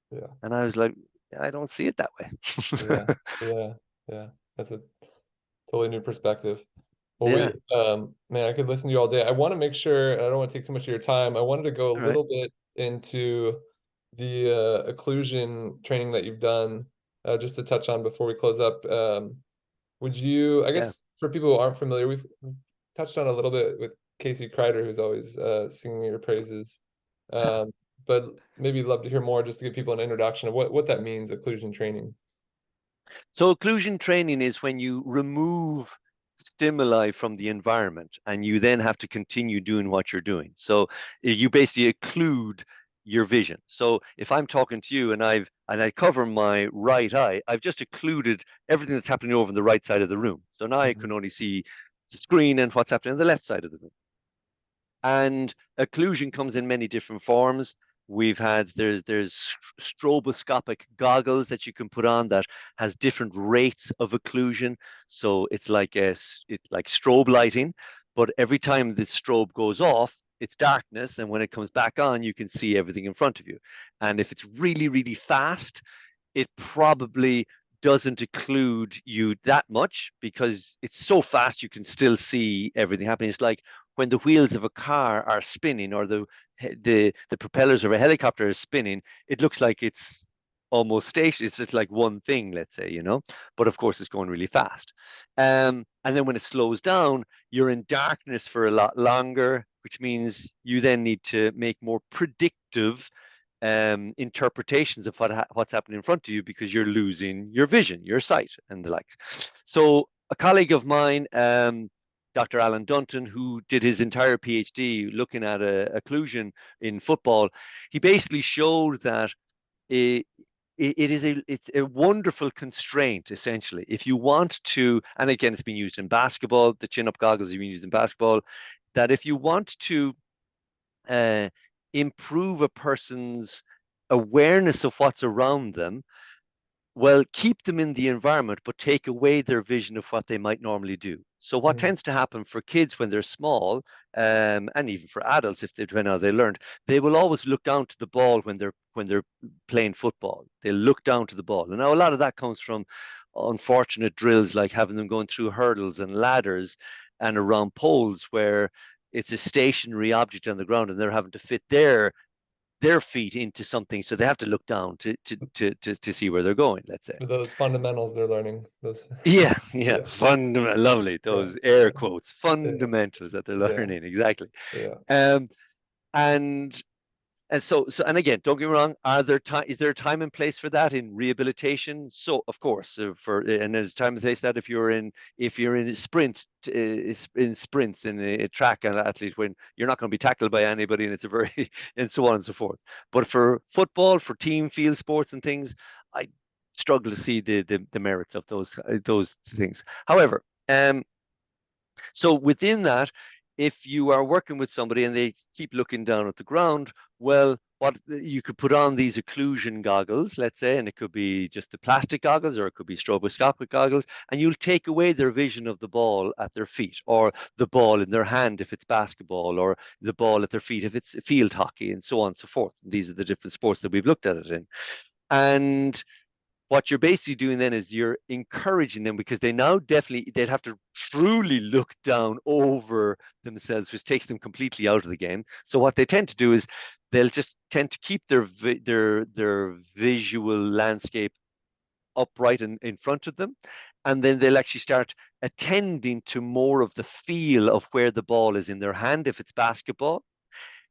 Yeah, And I was like, I don't see it that yeah, way. yeah, yeah. That's a totally new perspective. Well, Yeah. man, I could listen to you all day. I want to make sure, and I don't want to take too much of your time. I wanted to go a All right. little bit into the occlusion training that you've done, just to touch on before we close up. Would you, I Yeah. guess, for people who aren't familiar, we've touched on a little bit with Casey Kreider, who's always singing your praises. Um, but maybe love to hear more just to give people an introduction of what that means, occlusion training. So occlusion training is when you remove stimuli from the environment and you then have to continue doing what you're doing. So you basically occlude your vision. So if I'm talking to you and I cover my right eye, I've just occluded everything that's happening over on the right side of the room. So now I can Mhm. only see the screen and what's happening on the left side of the room. And occlusion comes in many different forms. There's stroboscopic goggles that you can put on that has different rates of occlusion. So it's like like strobe lighting, but every time the strobe goes off, it's darkness, and when it comes back on, you can see everything in front of you. And if it's really, really fast, it probably doesn't occlude you that much because it's so fast you can still see everything happening. It's like when the wheels of a car are spinning or the propellers of a helicopter are spinning, it looks like it's almost stationary. It's just like one thing, let's say, but of course it's going really fast. And then when it slows down, you're in darkness for a lot longer, which means you then need to make more predictive interpretations of what's happening in front of you because you're losing your vision, your sight, and the likes. So a colleague of mine, Dr. Alan Dunton, who did his entire PhD looking at occlusion in football, he basically showed that it, it's a wonderful constraint essentially. If you want to, and again, it's been used in basketball. The chin-up goggles have been used in basketball. That if you want to uh, improve a person's awareness of what's around them, well, keep them in the environment, but take away their vision of what they might normally do. So, what Mhm. tends to happen for kids when they're small, and even for adults, if they depending on how they learned, they will always look down to the ball when they're playing football. They look down to the ball, and now a lot of that comes from unfortunate drills like having them going through hurdles and ladders and around poles where it's a stationary object on the ground, and they're having to fit their feet into something, so they have to look down to see where they're going, let's say. For those fundamentals they're learning, those, Yeah, yeah, yeah, fundamental, lovely. yeah, Those air yeah, quotes, yeah, fundamentals that they're yeah, learning, exactly. yeah. Um, and And so, and again, don't get me wrong. Is there a time and place for that in rehabilitation? So, of course, and there's time and place that if you're in a sprint, in sprints in a track and athlete when you're not going to be tackled by anybody, and it's a very and so on and so forth. But for football, for team field sports and things, I struggle to see the merits of those things. However, so within that, if you are working with somebody and they keep looking down at the ground, well, what you could put on these occlusion goggles, let's say, and it could be just the plastic goggles or it could be stroboscopic goggles, and you'll take away their vision of the ball at their feet or the ball in their hand if it's basketball or the ball at their feet if it's field hockey and so on and so forth. These are the different sports that we've looked at it in. And what you're basically doing then is you're encouraging them because they'd have to truly look down over themselves, which takes them completely out of the game. So what they tend to do is they'll just tend to keep their visual landscape upright in front of them, and then they'll actually start attending to more of the feel of where the ball is in their hand if it's basketball,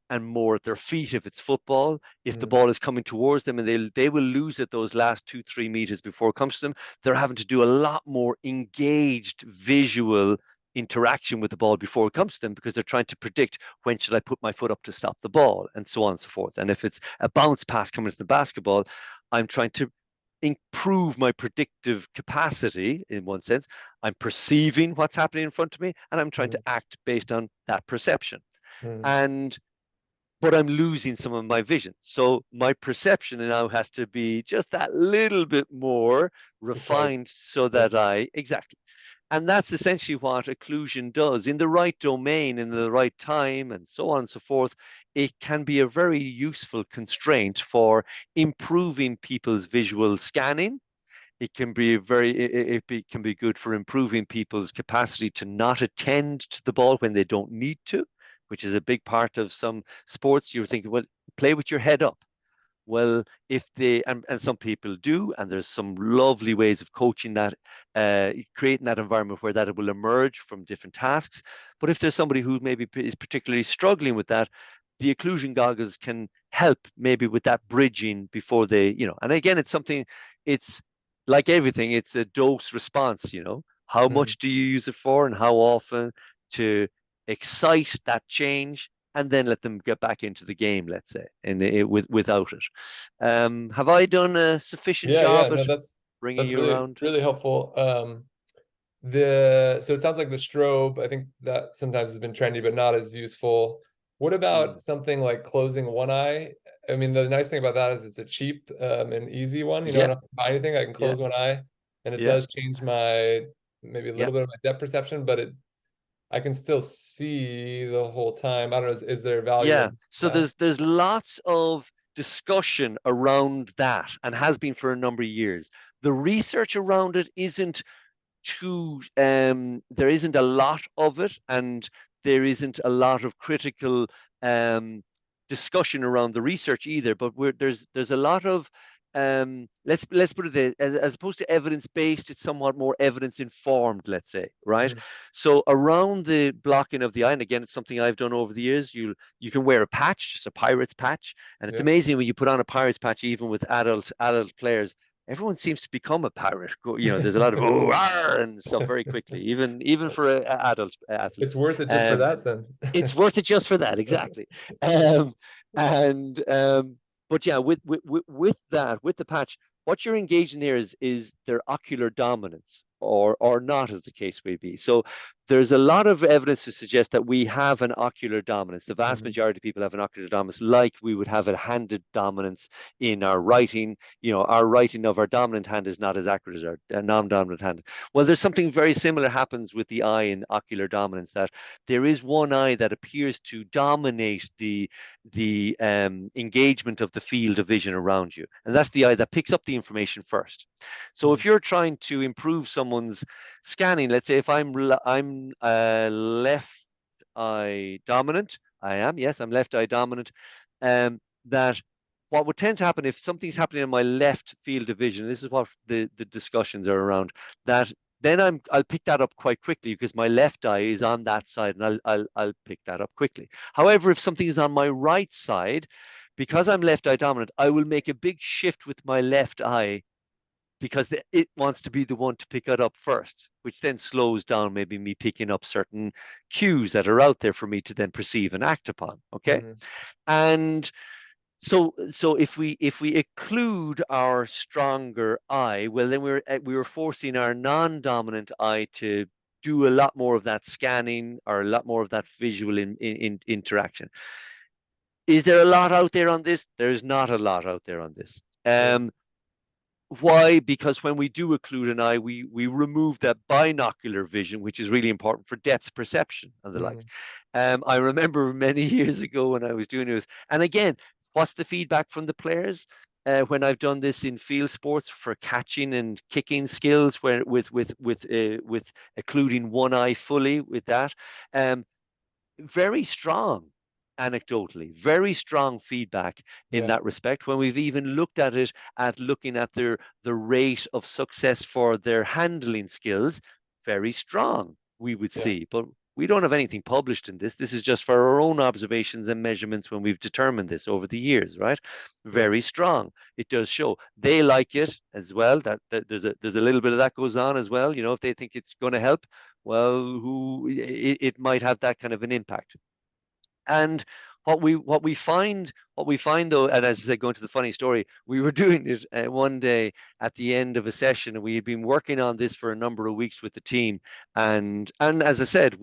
and more at their feet if it's football. If the Mm, ball is coming towards them and they will lose it those last 2-3 meters before it comes to them, they're having to do a lot more engaged visual interaction with the ball before it comes to them because they're trying to predict when should I put my foot up to stop the ball and so on and so forth. And if it's a bounce pass coming to the basketball, I'm trying to improve my predictive capacity in one sense. I'm perceiving what's happening in front of me and I'm trying to mm, act based on that perception. mm. And but I'm losing some of my vision. So my perception now has to be just that little bit more Precise. refined so Yeah. that exactly. And that's essentially what occlusion does. In the right domain, in the right time, and so on and so forth, it can be a very useful constraint for improving people's visual scanning. It can be can be good for improving people's capacity to not attend to the ball when they don't need to, which is a big part of some sports. You're thinking, well, play with your head up. Well, if they and some people do, and there's some lovely ways of coaching that, creating that environment where that it will emerge from different tasks. But if there's somebody who maybe is particularly struggling with that, the occlusion goggles can help maybe with that bridging before and again, it's something, it's like everything, it's a dose response, how Mm. much do you use it for and how often to excite that change and then let them get back into the game, let's say, and without it. Have I done a sufficient Yeah, yeah, job at no, bringing that's you really around? really helpful. So it sounds like the strobe, I think that sometimes has been trendy, but not as useful. What Mm. about something like closing one eye? I mean, the nice thing about that is it's a cheap and easy one. You know, I Yeah, don't have to buy anything. I can yeah, close one eye, and it yeah, does change my maybe a yeah. little bit of my depth perception, but I can still see the whole time. I don't know, is there value Yeah. in So that? there's lots of discussion around that and has been for a number of years. The research around it isn't there isn't a lot of it, and there isn't a lot of critical um, discussion around the research either. But there's a lot of let's put it there, as opposed to evidence based, it's somewhat more evidence informed, let's say, right? Mm, So around the blocking of the eye, and again, it's something I've done over the years. You can wear a patch, it's a pirate's patch, and it's yeah. amazing when you put on a pirate's patch, even with adult players, everyone seems to become a pirate. There's a lot of oh and stuff very quickly, even for adult It's athletes. worth it just for Um, that then. it's worth it just for that, exactly. Um, and but yeah, with that, with the patch, what you're engaging there is their ocular dominance, or not, as the case may be. So there's a lot of evidence to suggest that we have an ocular dominance. The vast Mhm, majority of people have an ocular dominance, like we would have a handed dominance in our writing. Our writing of our dominant hand is not as accurate as our non-dominant hand. Well, there's something very similar happens with the eye in ocular dominance, that there is one eye that appears to dominate the engagement of the field of vision around you, and that's the eye that picks up the information first. So mhm, if you're trying to improve someone's scanning, let's say if I'm left eye dominant, I am, yes, I'm left eye dominant. That what would tend to happen if something's happening in my left field of vision, this is what the discussions are around, that then I'll pick that up quite quickly because my left eye is on that side, and I'll pick that up quickly. However, if something is on my right side, because I'm left eye dominant, I will make a big shift with my left eye because it wants to be the one to pick it up first, which then slows down maybe me picking up certain cues that are out there for me to then perceive and act upon. Okay. Mhm. And so if we occlude our stronger eye, well then we were forcing our non-dominant eye to do a lot more of that scanning or a lot more of that visual interaction. Is there a lot out there on this? There's not a lot out there on this. Yeah. Why? Because when we do occlude an eye, we remove that binocular vision, which is really important for depth perception and the like. Mhm. I remember many years ago when I was doing this, and again, what's the feedback from the players? When I've done this in field sports for catching and kicking skills, where with occluding one eye fully with that, um, very strong anecdotally, very strong feedback in Yeah. that respect. When we've even looked at it at looking at the rate of success for their handling skills, very strong, we would Yeah. see. But we don't have anything published in this. This is just for our own observations and measurements when we've determined this over the years, right? Yeah. Very strong. It does show. They like it as well. That there's a little bit of that goes on as well. You know, if they think it's going to help, well, it might have that kind of an impact. And what we find though, and as I go into the funny story, we were doing it one day at the end of a session, and we had been working on this for a number of weeks with the team. And as I said,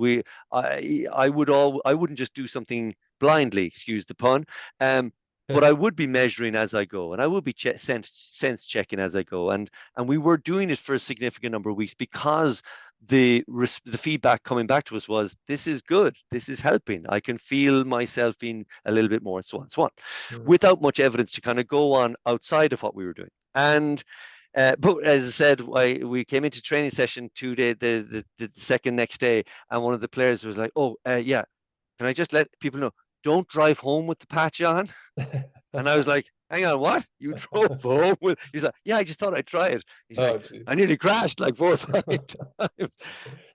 I wouldn't just do something blindly, excuse the pun. Um, but I would be measuring as I go, and I would be sense checking as I go, and we were doing it for a significant number of weeks because the feedback coming back to us was, this is good, this is helping, I can feel myself being a little bit more, so on so on, Mhm. without much evidence to kind of go on outside of what we were doing. And but as I said, we came into training session 2 day the second next day, and one of the players was like, oh yeah, can I just let people know, don't drive home with the patch on. And I was like, hang on, what? You drove home with? He's like, yeah, I just thought I'd try it. He's Oh, like, geez. I nearly crashed like 4 or 5 times.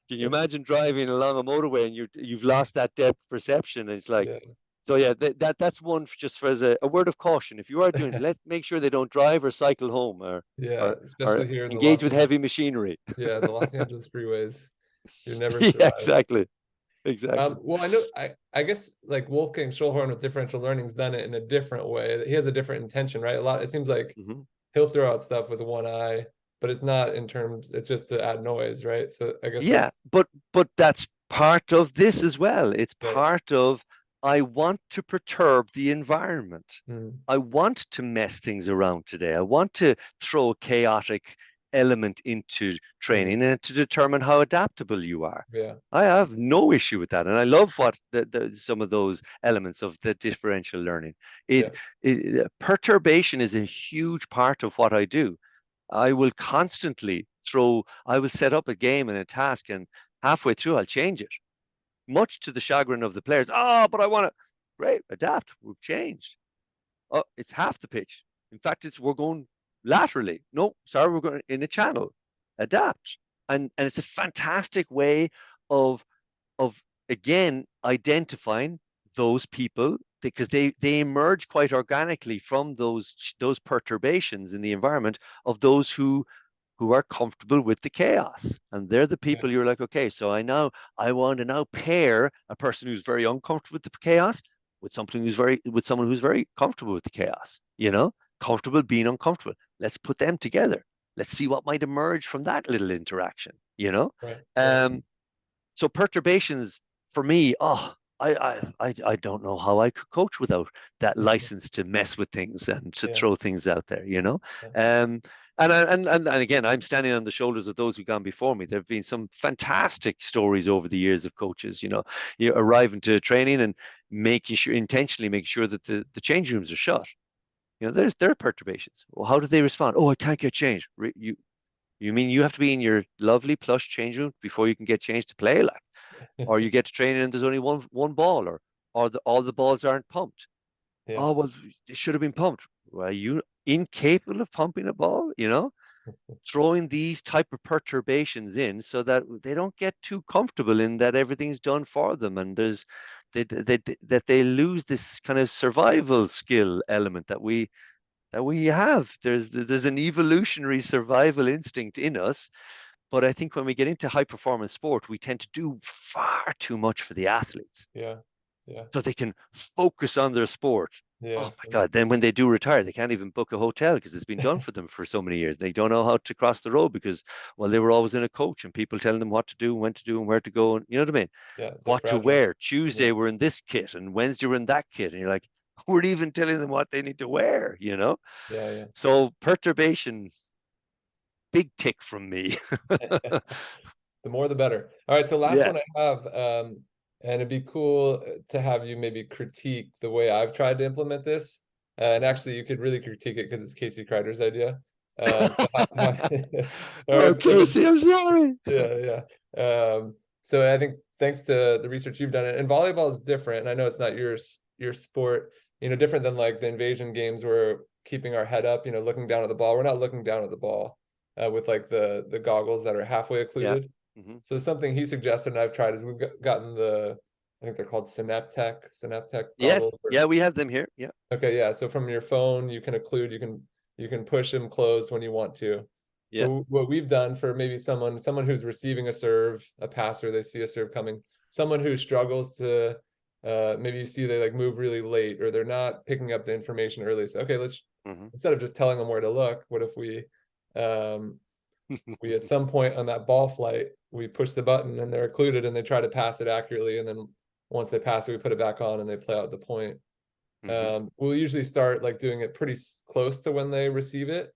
Can you imagine driving along a motorway and you've lost that depth perception? And it's like, Yeah. so yeah, that's one just for as a word of caution. If you are doing it, let's make sure they don't drive or cycle home Yeah. or or Especially here in the engage Los with Angeles. heavy machinery. Yeah, the Los Angeles freeways. You never Yeah, survive. exactly, exactly. Well, I know, I guess like Wolfgang Schulhorn with differential learning's done it in a different way. He has a different intention, right? A lot, it seems like Hmm. he'll throw out stuff with one eye, but it's not in terms, it's just to add noise, right? So I guess Yeah, that's but that's part of this as well. It's right. part of, I want to perturb the environment. Mm, I want to mess things around today. I want to throw a chaotic element into mm, training and to determine how adaptable you are. yeah, I have no issue with that, and I love what some of those elements of the differential learning. yeah, Perturbation is a huge part of what I do. I will constantly I will set up a game and a task, and halfway through, I'll change it, much to the chagrin of the players. Oh, but I want to, great, adapt. We've changed. Oh, it's half the pitch. In fact, we're going laterally. No, sorry, we're going in a channel. Adapt. And it's a fantastic way of of again identifying those people, because they emerge quite organically from those perturbations in the environment of those who are comfortable with the chaos. And they're the yeah, people you're like, okay, so I want to now pair a person who's very uncomfortable with the chaos with someone who's very comfortable with the chaos, comfortable being uncomfortable. Let's put them together. Let's see what might emerge from that little interaction, you know? right, right. Um, so perturbations for me, I don't know how I could coach without that license to mess with things and to Yeah, throw things out there, you know. yeah, Um, and again, I'm standing on the shoulders of those who've gone before me. There have been some fantastic stories over the years of coaches, you arriving to training and intentionally making sure that the change rooms are shut. There are perturbations. Well, how do they respond? Oh, I can't get changed. You mean you have to be in your lovely plush change room before you can get changed to play, like, or you get to training and there's only one ball, or all the balls aren't pumped. yeah, Oh well, it should have been pumped. Well, are you incapable of pumping a ball? Throwing these type of perturbations in so that they don't get too comfortable in that everything's done for them, and that they lose this kind of survival skill element that we have. There's an evolutionary survival instinct in us, but I think when we get into high performance sport, we tend to do far too much for the athletes, Yeah. Yeah. so they can focus on their sport. Oh Yeah. my God. Then when they do retire, they can't even book a hotel because it's been done for them for so many years. They don't know how to cross the road because, well, they were always in a coach and people telling them what to do, when to do, and where to go. And you know what I mean? Yeah. They're What to fragile. wear. Yeah. Tuesday, we're in this kit, and Wednesday, we're in that kit. And you're like, we're even telling them what they need to wear, you know? Yeah. So perturbation, big tick from me. Yeah. The more the better. All right, so last Yeah. one I have, and it'd be cool to have you maybe critique the way I've tried to implement this. And actually, you could really critique it because it's Casey Kreider's idea. So or if Okay, it's see, I'm sorry. yeah. So I think thanks to the research you've done, and volleyball is different. And I know it's not your sport, different than like the invasion games where we're keeping our head up, looking down at the ball. We're not looking down at the ball with like the goggles that are halfway Yeah. occluded. Hmm. So something he suggested and I've tried is we've gotten I think they're called Synaptech Yes. goggles. Yeah, we have them here. Yeah. Okay, yeah. So from your phone, you can occlude, you can push them closed when you want to. Yeah. So what we've done for maybe someone who's receiving a serve, a passer, they see a serve coming, someone who struggles to maybe you see they like move really late or they're not picking up the information early. So okay, let's Hmm. instead of just telling them where to look, what if um we at some point on that ball flight, we push the button and they're occluded and they try to pass it accurately. And then once they pass it, we put it back on and they play out the point. Hmm. We'll usually start like doing it pretty close to when they receive it.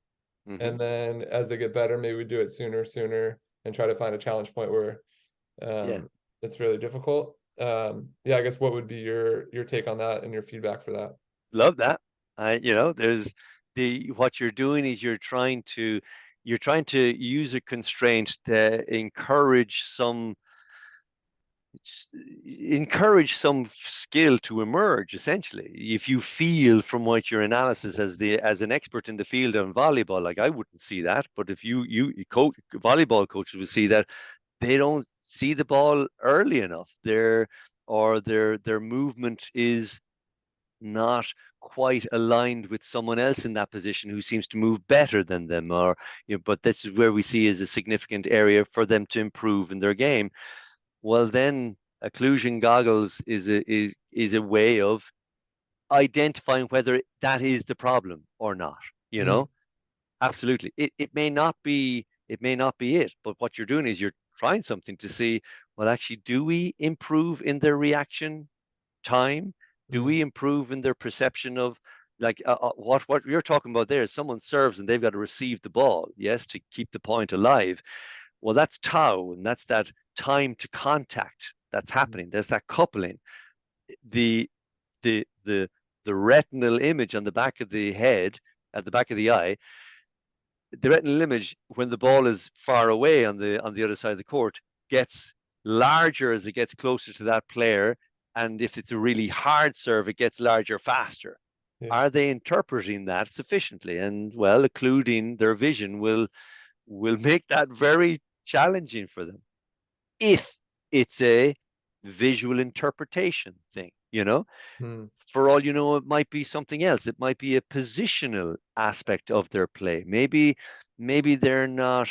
Hmm. And then as they get better, maybe we do it sooner and try to find a challenge point where Yeah. it's really difficult. Yeah, I guess what would be your take on that and your feedback for that? Love that. There's what you're doing is you're trying to use a constraint to encourage some skill to emerge, essentially. If you feel from what your analysis as an expert in the field on volleyball, like I wouldn't see that, but if you coach volleyball coaches will see that they don't see the ball early enough. Their movement is not quite aligned with someone else in that position who seems to move better than them, or but this is where we see is a significant area for them to improve in their game. Well, then occlusion goggles is a way of identifying whether that is the problem or not. You Mm, know, absolutely. It may not be it, but what you're doing is you're trying something to see, well, actually, do we improve in their reaction time? Do mm, we improve in their perception of, like, what you're talking about there is someone serves and they've got to receive the ball, yes, to keep the point alive. Well, that's tau, and that's that time to contact that's mm, happening. There's that coupling. The the the the retinal image on the back of the head, at the back of the eye, the retinal image when the ball is far away on the other side of the court gets larger as it gets closer to that player, and if it's a really hard serve, it gets larger faster. yeah. Are they interpreting that sufficiently? And well, occluding their vision will make that very challenging for them if it's a visual interpretation thing, Mm, for all you know, it might be something else. It might be a positional aspect of their play. Maybe they're not.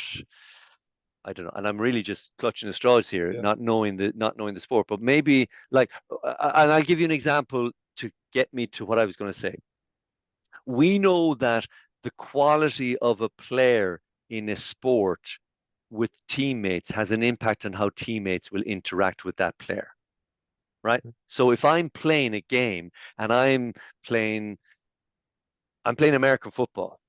I don't know, and I'm really just clutching at straws here, yeah. not knowing the sport. But maybe, like, and I'll give you an example to get me to what I was going to say. We know that the quality of a player in a sport with teammates has an impact on how teammates will interact with that player, right? So if I'm playing a game and playing I'm playing American football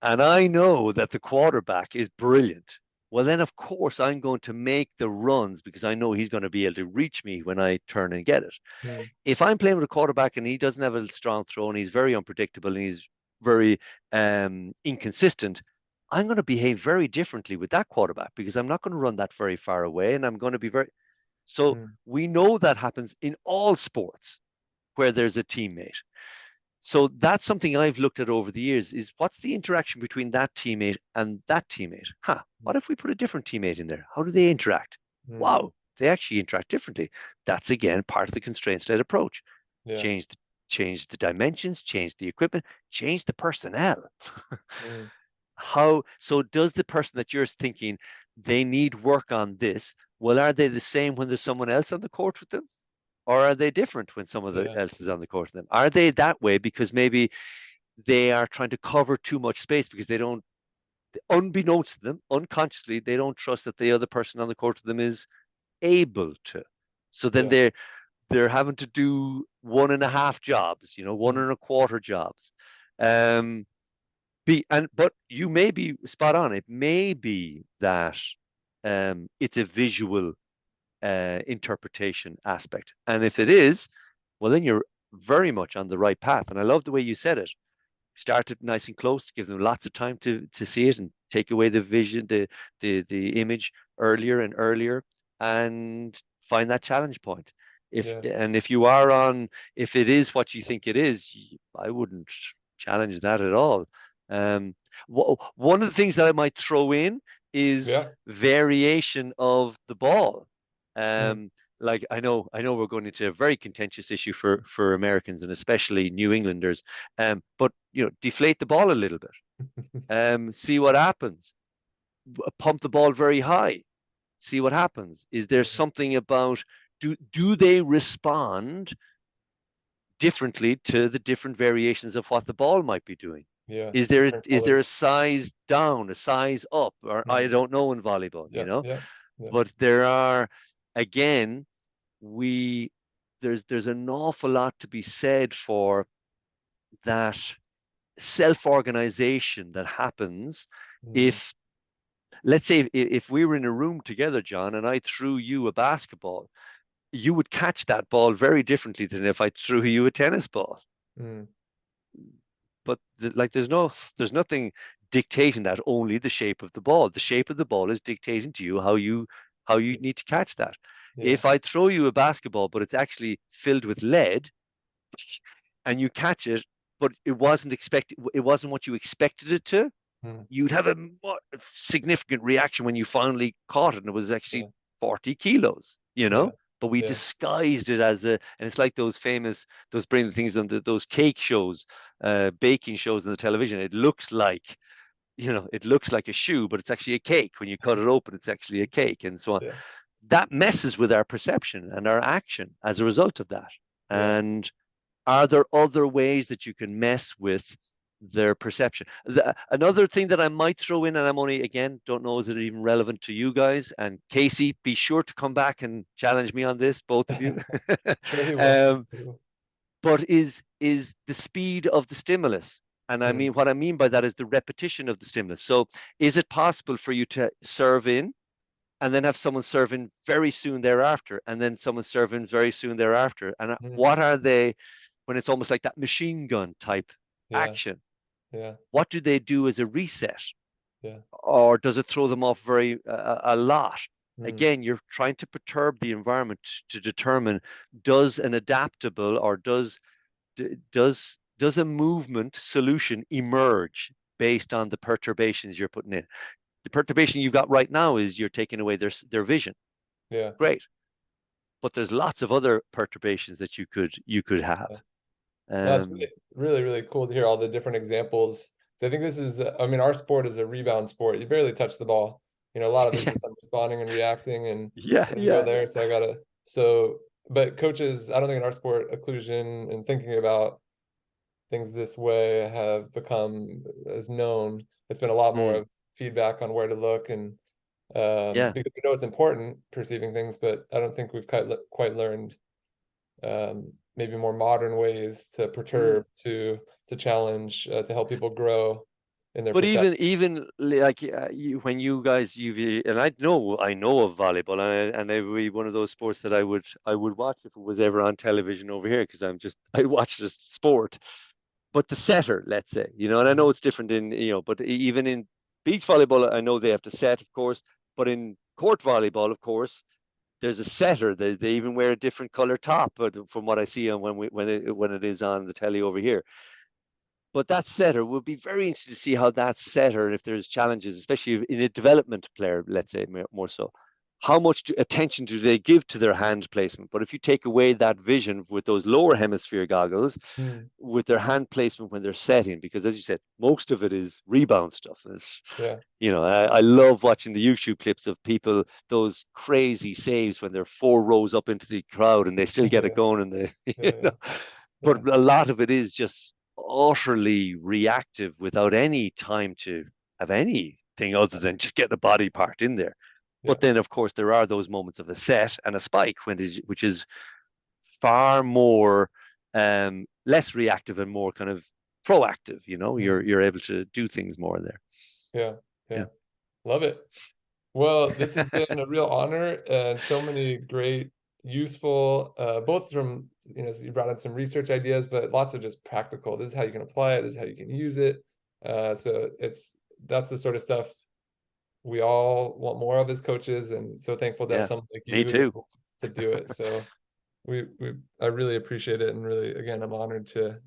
and I know that the quarterback is brilliant, well then of course I'm going to make the runs because I know he's going to be able to reach me when I turn and get it. Mm, If I'm playing with a quarterback and he doesn't have a strong throw and he's very unpredictable and he's very inconsistent, I'm going to behave very differently with that quarterback because I'm not going to run that very far away and I'm going to be very. So mm, we know that happens in all sports where there's a teammate. So that's something I've looked at over the years is what's the interaction between that teammate and that teammate? What if we put a different teammate in there? How do they interact? mm, Wow, they actually interact differently. That's again part of the constraints-led approach. Yeah. Change the dimensions, change the equipment, change the personnel. Mm. How so does the person that you're thinking they need work on this? Well, are they the same when there's someone else on the court with them? Or are they different when someone Yeah. else is on the court with them? Are they that way because maybe they are trying to cover too much space because they don't, unbeknownst to them, unconsciously, they don't trust that the other person on the court with them is able to. So then Yeah. they're having to do 1.5 jobs, one Mm. and a quarter jobs. Um, but you may be spot on. It may be that it's a visual interpretation aspect, and if it is, well, then you're very much on the right path. And I love the way you said it. Start it nice and close, give them lots of time to see it, and take away the vision, the image earlier and earlier, and find that challenge point. Yeah. If you are on, if it is what you think it is, I wouldn't challenge that at all. Um, one of the things that I might throw in is Yeah. variation of the ball. Mm. Like I know we're going into a very contentious issue for Americans and especially New Englanders. But deflate the ball a little bit. See what happens. Pump the ball very high. See what happens. Is there Mm. something about do they respond differently to the different variations of what the ball might be doing? Yeah. Is there Different is there a colors. size down, a size up, or I Mm. don't know in volleyball, Yeah. Yeah. Yeah. but there are again we there's an awful lot to be said for that self-organization that happens Mm. if let's say if we were in a room together, John, and I threw you a basketball, you would catch that ball very differently than if I threw you a tennis ball. Mm. But like there's nothing dictating that, only the shape of the ball. The shape of the ball is dictating to you how you need to catch that. Yeah. If I throw you a basketball but it's actually filled with lead and you catch it, but it wasn't what you expected it to, Mm. you'd have a significant reaction when you finally caught it and it was actually Yeah. 40 kilos, Yeah. but we Yeah. disguised it and it's like those brilliant things on those cake shows, baking shows on the television. It looks like a shoe, but it's actually a cake. When you cut it open, it's actually a cake, and so on. Yeah. That messes with our perception and our action as a result of that. Yeah. And are there other ways that you can mess with their perception? Another thing that I might throw in, and I'm only, again, don't know, is it even relevant to you guys? And Casey, be sure to come back and challenge me on this, both of you. Sure he will. um, but is the speed of the stimulus. And I Mm. mean, what I mean by that is the repetition of the stimulus. So is it possible for you to serve in and then have someone serve in very soon thereafter, and then someone serve in very soon thereafter? And Mm. what are they, when it's almost like that machine gun type Yeah. action? Yeah. What do they do as a reset? Yeah. Or does it throw them off very a lot? Mm. Again, you're trying to perturb the environment to determine, does an adaptable, or does a movement solution emerge based on the perturbations you're putting in? The perturbation you've got right now is you're taking away their vision. Yeah. Great, but there's lots of other perturbations that you could have. Yeah. No, it's Um, really, really, really cool to hear all the different examples. So I think this is, I mean, our sport is a rebound sport. You barely touch the ball. A lot of it is yeah, just I'm responding and reacting and yeah, letting go yeah. there. But coaches, I don't think in our sport, occlusion and thinking about things this way have become as known. It's been a lot more Mm, of feedback on where to look and yeah. because we know it's important perceiving things, but I don't think we've quite learned maybe more modern ways to Mm. perturb, to challenge, to help people grow in their But perception. even like when you guys and I know of volleyball, and it would be one of those sports that I would watch if it was ever on television over here, because I watch this sport. But the setter, let's say, and I know Mhm. it's different but even in beach volleyball, I know they have to set, of course. But in court volleyball, of course, there's a setter. They even wear a different color top, but from what I see on when it is on the telly over here. But that setter will be very interesting to see how that setter, if there's challenges, especially in a development player, let's say more so, how much attention do they give to their hand placement? But if you take away that vision with those lower hemisphere goggles, Mm, with their hand placement when they're setting, because as you said, most of it is rebound stuff. It's, yeah. I love watching the YouTube clips of people, those crazy saves when they're 4 rows up into the crowd and they still get it Yeah. going, and they, Yeah. but Yeah. a lot of it is just utterly reactive without any time to have anything other than just get the body part in there. Yeah. But then, of course, there are those moments of a set and a spike, which is far more less reactive and more kind of proactive. Mm, You're able to do things more there. yeah. Yeah. Yeah. Love it. Well, this has been a real honor and so many great, useful, both from, so you brought in some research ideas, but lots of just practical. This is how you can apply it. This is how you can use it. So that's the sort of stuff we all want more of as coaches, and so thankful to have Yeah. someone like Me you who's too. able to do it. So I really appreciate it, and really, again, I'm honored to have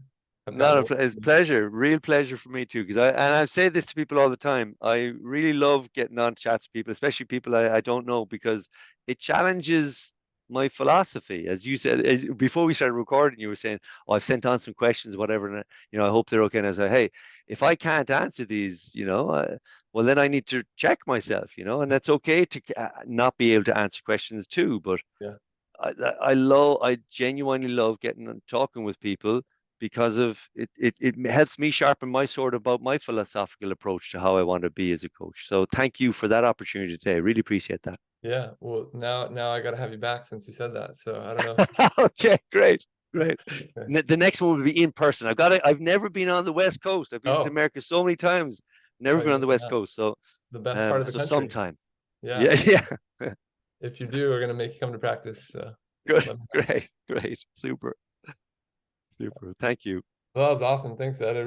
gotten to Not work a it's with you. pleasure, real pleasure for me too. Because I say this to people all the time. I really love getting on chats with people, especially people I don't know, because it challenges my philosophy. As you said, before we started recording, you were saying, "Oh, I've sent on some questions, whatever, and I hope they're okay." And I say, "Hey, if I can't answer these, well, then I need to check myself, and that's okay to not be able to answer questions too." But Yeah. I genuinely love getting and talking with people because of it. It helps me sharpen my sword about my philosophical approach to how I want to be as a coach. So thank you for that opportunity today. I really appreciate that. Yeah. Well, now I got to have you back since you said that. So I don't know. Okay, great, great. Okay. The next one will be in person. I've never been on the West Coast. I've been to Oh, America so many times, oh, never been you're on the missing West out. Coast. So, The best part of the so country. sometime. Yeah. Yeah, yeah. If you do, we're gonna make you come to practice. So Good, let me know. great, great, super, super. Thank you. Well, that was awesome. Thanks, Ed. I